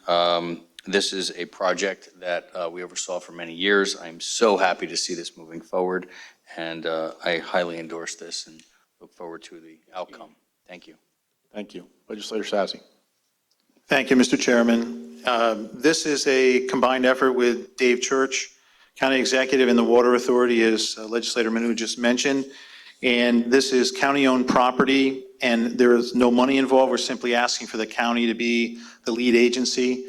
this is a project that we oversaw for many years. I'm so happy to see this moving forward, and I highly endorse this and look forward to the outcome. Thank you. Thank you. Legislator Sassy. Thank you, Mr. Chairman. This is a combined effort with Dave Church, County Executive, and the Water Authority, as Legislator Manu just mentioned. And this is county-owned property, and there is no money involved. We're simply asking for the county to be the lead agency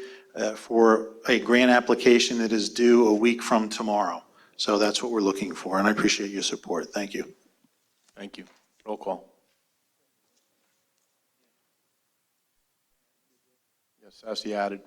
for a grant application that is due a week from tomorrow. So that's what we're looking for, and I appreciate your support. Thank you. Thank you. Roll call. Yes, Sassy added.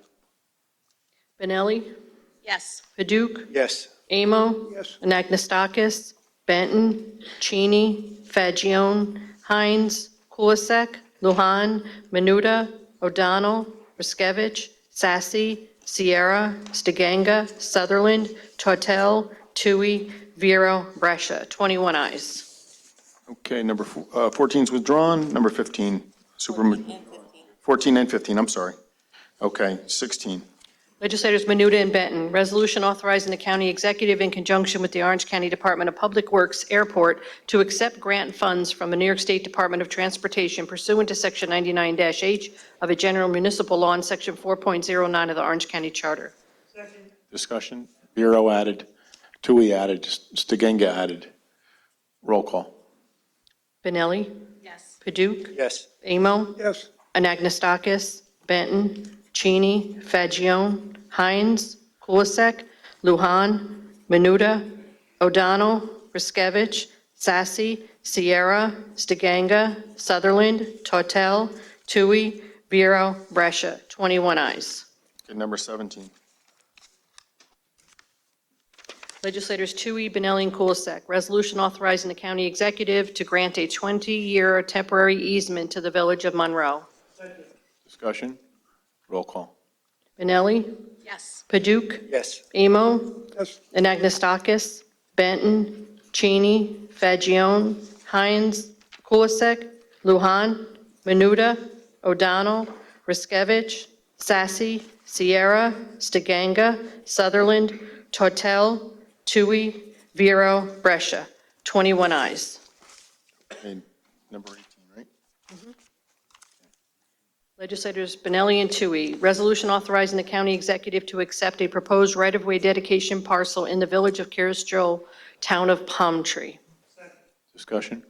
Benelli? Yes. Paduk? Yes. Amo? Yes. Anagnestakis? Benton? Cheney? Fagione? Hines? Kulisek? Lujan? Menuda? O'Donnell? Riskevich? Sassy? Sierra? Stiganga? Sutherland? Tortel? Tui? Vero? Brescia. 21 ayes. Okay, number 14 is withdrawn. Number 15, 14 and 15, I'm sorry. Okay, 16. Legislators Menuda and Benton, resolution authorizing the county executive in conjunction with the Orange County Department of Public Works Airport to accept grant funds from the New York State Department of Transportation pursuant to Section 99-H of a general municipal law and Section 4.09 of the Orange County Charter. Discussion. Bureau added. Tui added. Stiganga added. Roll call. Benelli? Yes. Paduk? Yes. Amo? Yes. Anagnestakis? Benton? Cheney, Fagione, Hines, Kulisek, Lujan, Menuda, O'Donnell, Riskevich, Sassy, Sierra, Stiganga, Sutherland, Tortel, Tui, Vero, Brescia. 21 ayes. Okay, number 17. Legislators Tui, Benelli, and Kulisek. Resolution authorizing the county executive to grant a 20-year temporary easement to the village of Monroe. Discussion? Roll call. Benelli? Yes. Paduk? Yes. Amo? Yes. Anagnestakis? Benton? Cheney? Fagione? Hines? Kulisek? Lujan? Menuda? O'Donnell? Riskevich? Sassy? Sierra? Stiganga? Sutherland? Tortel? Tui? Vero? Brescia. 21 ayes. Okay, number 18, right? Legislators Benelli and Tui, resolution authorizing the county executive to accept a proposed right-of-way dedication parcel in the village of Caristol, town of Palm Tree. Discussion?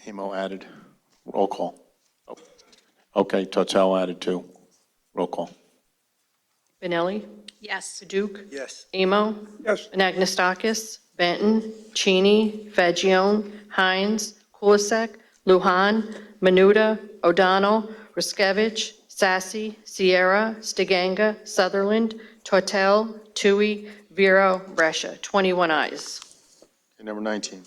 Amo added. Roll call. Oh. Okay, Tortel added too. Roll call. Benelli? Yes. Paduk? Yes. Amo? Yes. Anagnestakis? Benton? Cheney? Fagione? Hines? Kulisek? Lujan? Menuda? O'Donnell? Riskevich? Sassy? Sierra? Stiganga? Sutherland? Tortel? Tui? Vero? Brescia. 21 ayes. Okay, number 19.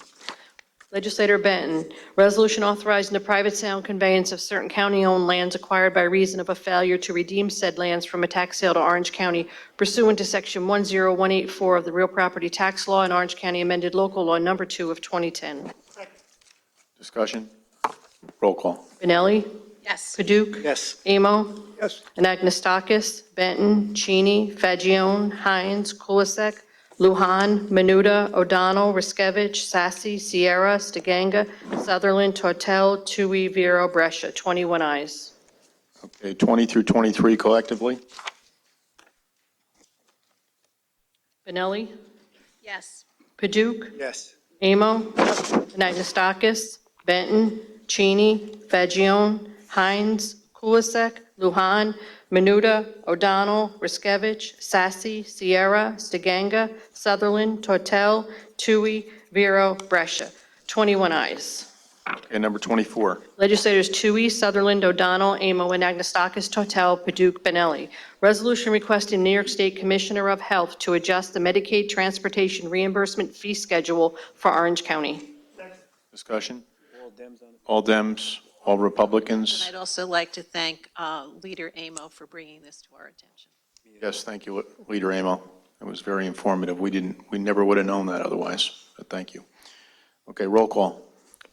Legislator Benton, resolution authorizing the private sale and conveyance of certain county-owned lands acquired by reason of a failure to redeem said lands from a tax sale to Orange County pursuant to Section 10184 of the Real Property Tax Law and Orange County Amended Local Law Number 2 of 2010. Discussion? Roll call. Benelli? Yes. Paduk? Yes. Amo? Yes. Anagnestakis? Benton? Cheney? Fagione? Hines? Kulisek? Lujan? Menuda? O'Donnell? Riskevich? Sassy? Sierra? Stiganga? Sutherland? Tortel? Tui? Vero? Brescia. 21 ayes. Okay, 20 through 23 collectively? Benelli? Yes. Paduk? Yes. Amo? Anagnestakis? Benton? Cheney? Fagione? Hines? Kulisek? Lujan? Menuda? O'Donnell? Riskevich? Sassy? Sierra? Stiganga? Sutherland? Tortel? Tui? Vero? Brescia. 21 ayes. Okay, number 24. Legislators Tui, Sutherland, O'Donnell, Amo, Anagnestakis, Tortel, Paduk, Benelli. Resolution requesting New York State Commissioner of Health to adjust the Medicaid transportation reimbursement fee schedule for Orange County. Discussion? All Dems, all And Republicans? I'd also like to thank Leader Amo for bringing this to our attention. Yes, thank you, Leader Amo. It was very informative. We never would have known that otherwise, but thank you. Okay, roll call.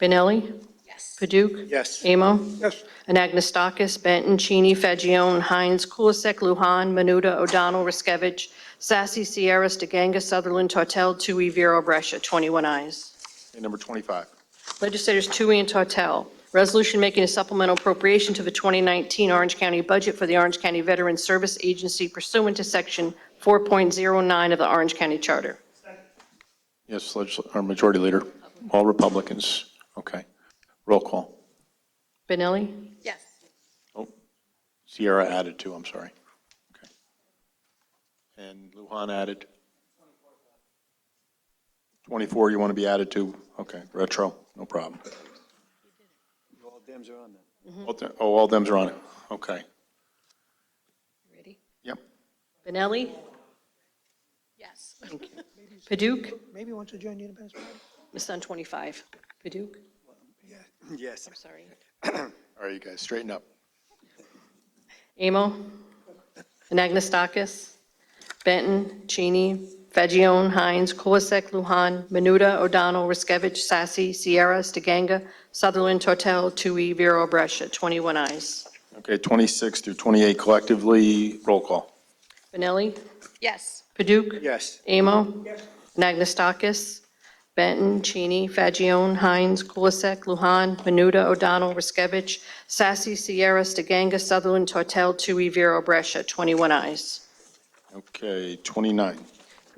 Benelli? Yes. Paduk? Yes. Amo? Yes. Anagnestakis, Benton, Cheney, Fagione, Hines, Kulisek, Lujan, Menuda, O'Donnell, Riskevich, Sassy, Sierra, Stiganga, Sutherland, Tortel, Tui, Vero, Brescia. 21 ayes. Okay, number 25. Legislators Tui and Tortel, resolution making a supplemental appropriation to the 2019 Orange County budget for the Orange County Veterans Service Agency pursuant to Section 4.09 of the Orange County Charter. Yes, our Majority Leader, all Republicans. Okay, roll call. Benelli? Yes. Oh, Sierra added too, I'm sorry. Okay. And Lujan added? 24, you want to be added to? Okay, retro, no problem. All Dems are on that. All Dems are on it. Okay. Ready? Yep. Benelli? Yes. Thank you. Paduk? Maybe want to join the Independence Party? It's on 25. Paduk? Yes. I'm sorry. All right, you guys, straighten up. Amo? Anagnestakis? Benton? Cheney? Fagione? Hines? Kulisek? Lujan? Menuda? O'Donnell? Riskevich? Sassy? Sierra? Stiganga? Sutherland? Tortel? Tui? Vero? Brescia. 21 ayes. Okay, 26 through 28 collectively, roll call. Benelli? Yes. Paduk? Yes. Amo? Anagnestakis? Benton? Cheney? Fagione? Hines? Kulisek? Lujan? Menuda? O'Donnell? Riskevich? Sassy? Sierra? Stiganga? Sutherland? Tortel? Tui? Vero? Brescia. 21 ayes. Okay, 29.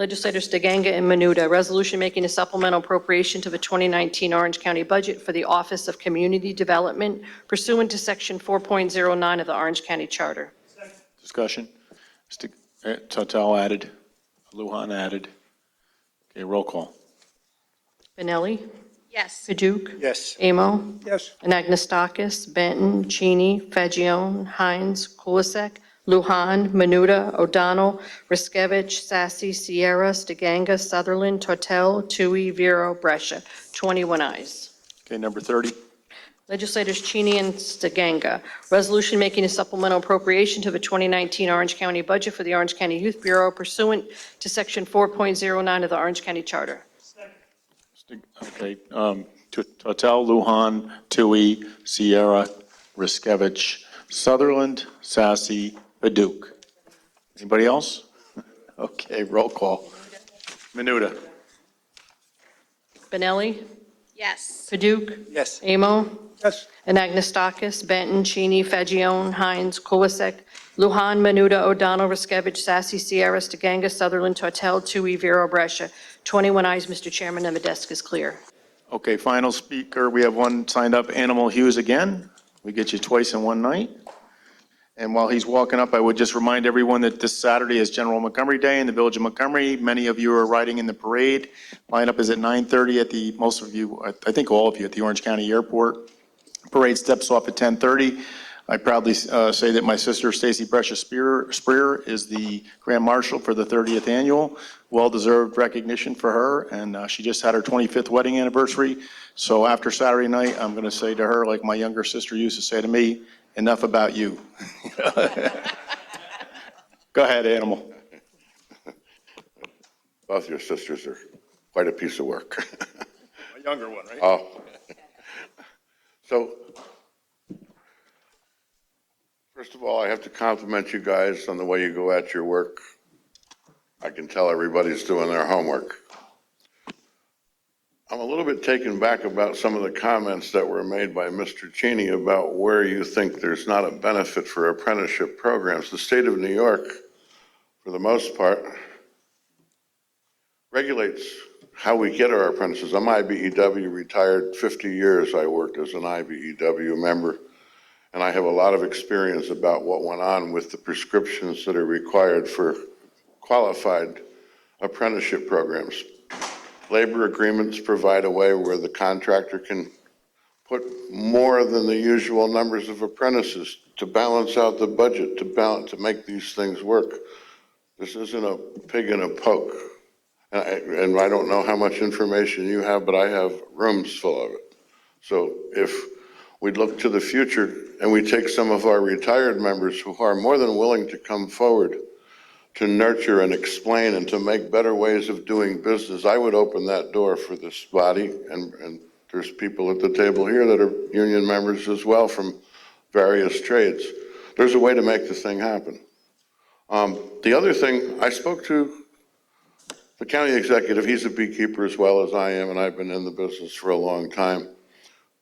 Legislators DeGanga and Menuda, resolution making a supplemental appropriation to the 2019 Orange County budget for the Office of Community Development pursuant to Section 4.09 of the Orange County Charter. Discussion. Mr. Tortel added. Lujan added. Okay, roll call. Benelli? Yes. Paduk? Yes. Amo? Yes. Anagnestakis, Benton, Cheney, Fagion, Hines, Kulisek, Lujan, Menuda, O'Donnell, Riskevich, Sassy, Sierra, Stiganga, Sutherland, Tortel, Tui, Vero, Brescia. 21 ayes. Okay, number 30. Legislators Cheney and Stiganga, resolution making a supplemental appropriation to the 2019 Orange County budget for the Orange County Youth Bureau pursuant to Section 4.09 of the Orange County Charter. Okay, Tortel, Lujan, Tui, Sierra, Riskevich, Sutherland, Sassy, Paduk. Anybody else? Okay, roll call. Menuda. Benelli? Yes. Paduk? Yes. Amo? Yes. Anagnestakis, Benton, Cheney, Fagion, Hines, Kulisek, Lujan, Menuda, O'Donnell, Riskevich, Sassy, Sierra, Stiganga, Sutherland, Tortel, Tui, Vero, Brescia. 21 ayes, Mr. Chairman, and the desk is clear. Okay, final speaker. We have one signed up, Animal Hughes again. We get you twice in one night. And while he's walking up, I would just remind everyone that this Saturday is General Montgomery Day in the Village of Montgomery. Many of you are riding in the parade. Lineup is at 9:30 at the, most of you, I think all of you, at the Orange County Airport. Parade steps off at 10:30. I proudly say that my sister, Stacy Brescia Spear, is the Grand Marshal for the 30th Annual. Well-deserved recognition for her, and she just had her 25th wedding anniversary. So after Saturday night, I'm going to say to her, like my younger sister used to say to me, enough about you. Go ahead, Animal. Both your sisters are quite a piece of work. My younger one, right? Oh. So, first of all, I have to compliment you guys on the way you go at your work. I can tell everybody's doing their homework. I'm a little bit taken back about some of the comments that were made by Mr. Cheney about where you think there's not a benefit for apprenticeship programs. The state of New York, for the most part, regulates how we get our apprentices. I'm IBEW retired 50 years. I worked as an IBEW member, and I have a lot of experience about what went on with the prescriptions that are required for qualified apprenticeship programs. Labor agreements provide a way where the contractor can put more than the usual numbers of apprentices to balance out the budget, to make these things work. This isn't a pig in a poke. And I don't know how much information you have, but I have rooms full of it. So if we look to the future and we take some of our retired members who are more than willing to come forward to nurture and explain and to make better ways of doing business, I would open that door for this body. And there's people at the table here that are union members as well from various trades. There's a way to make this thing happen. The other thing, I spoke to the county executive. He's a beekeeper as well as I am, and I've been in the business for a long time.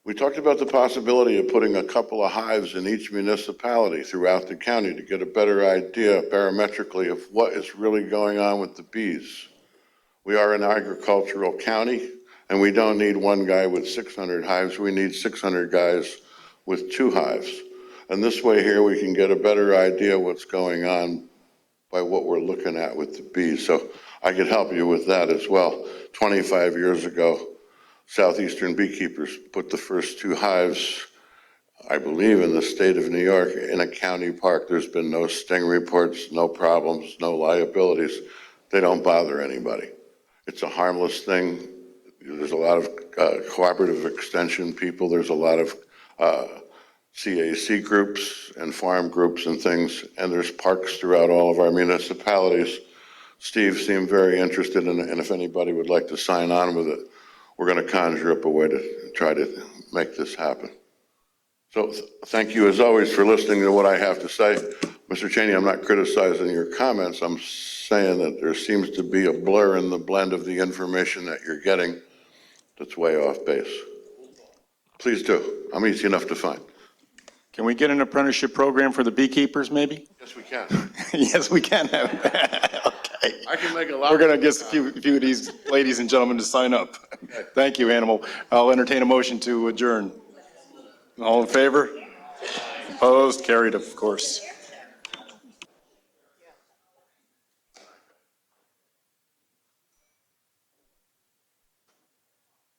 We talked about the possibility of putting a couple of hives in each municipality throughout the county to get a better idea barometrically of what is really going on with the bees. We are an agricultural county, and we don't need one guy with 600 hives. We need 600 guys with 2 hives. And this way here, we can get a better idea what's going on by what we're looking at with the bees. So I could help you with that as well. 25 years ago, Southeastern beekeepers put the first 2 hives, I believe, in the state of New York in a county park. There's been no sting reports, no problems, no liabilities. They don't bother anybody. It's a harmless thing. There's a lot of cooperative extension people. There's a lot of CAC groups and farm groups and things, and there's parks throughout all of our municipalities. Steve seemed very interested in it, and if anybody would like to sign on with it, we're going to conjure up a way to try to make this happen. So thank you as always for listening to what I have to say. Mr. Cheney, I'm not criticizing your comments. I'm saying that there seems to be a blur in the blend of the information that you're getting that's way off base. Please do. I'm easy enough to find. Can we get an apprenticeship program for the beekeepers, maybe? Yes, we can. Yes, we can have that. Okay. I can make a lot. We're going to get a few of these ladies and gentlemen to sign up. Thank you, Animal. I'll entertain a motion to adjourn. All in favor? Opposed? Carried, of course.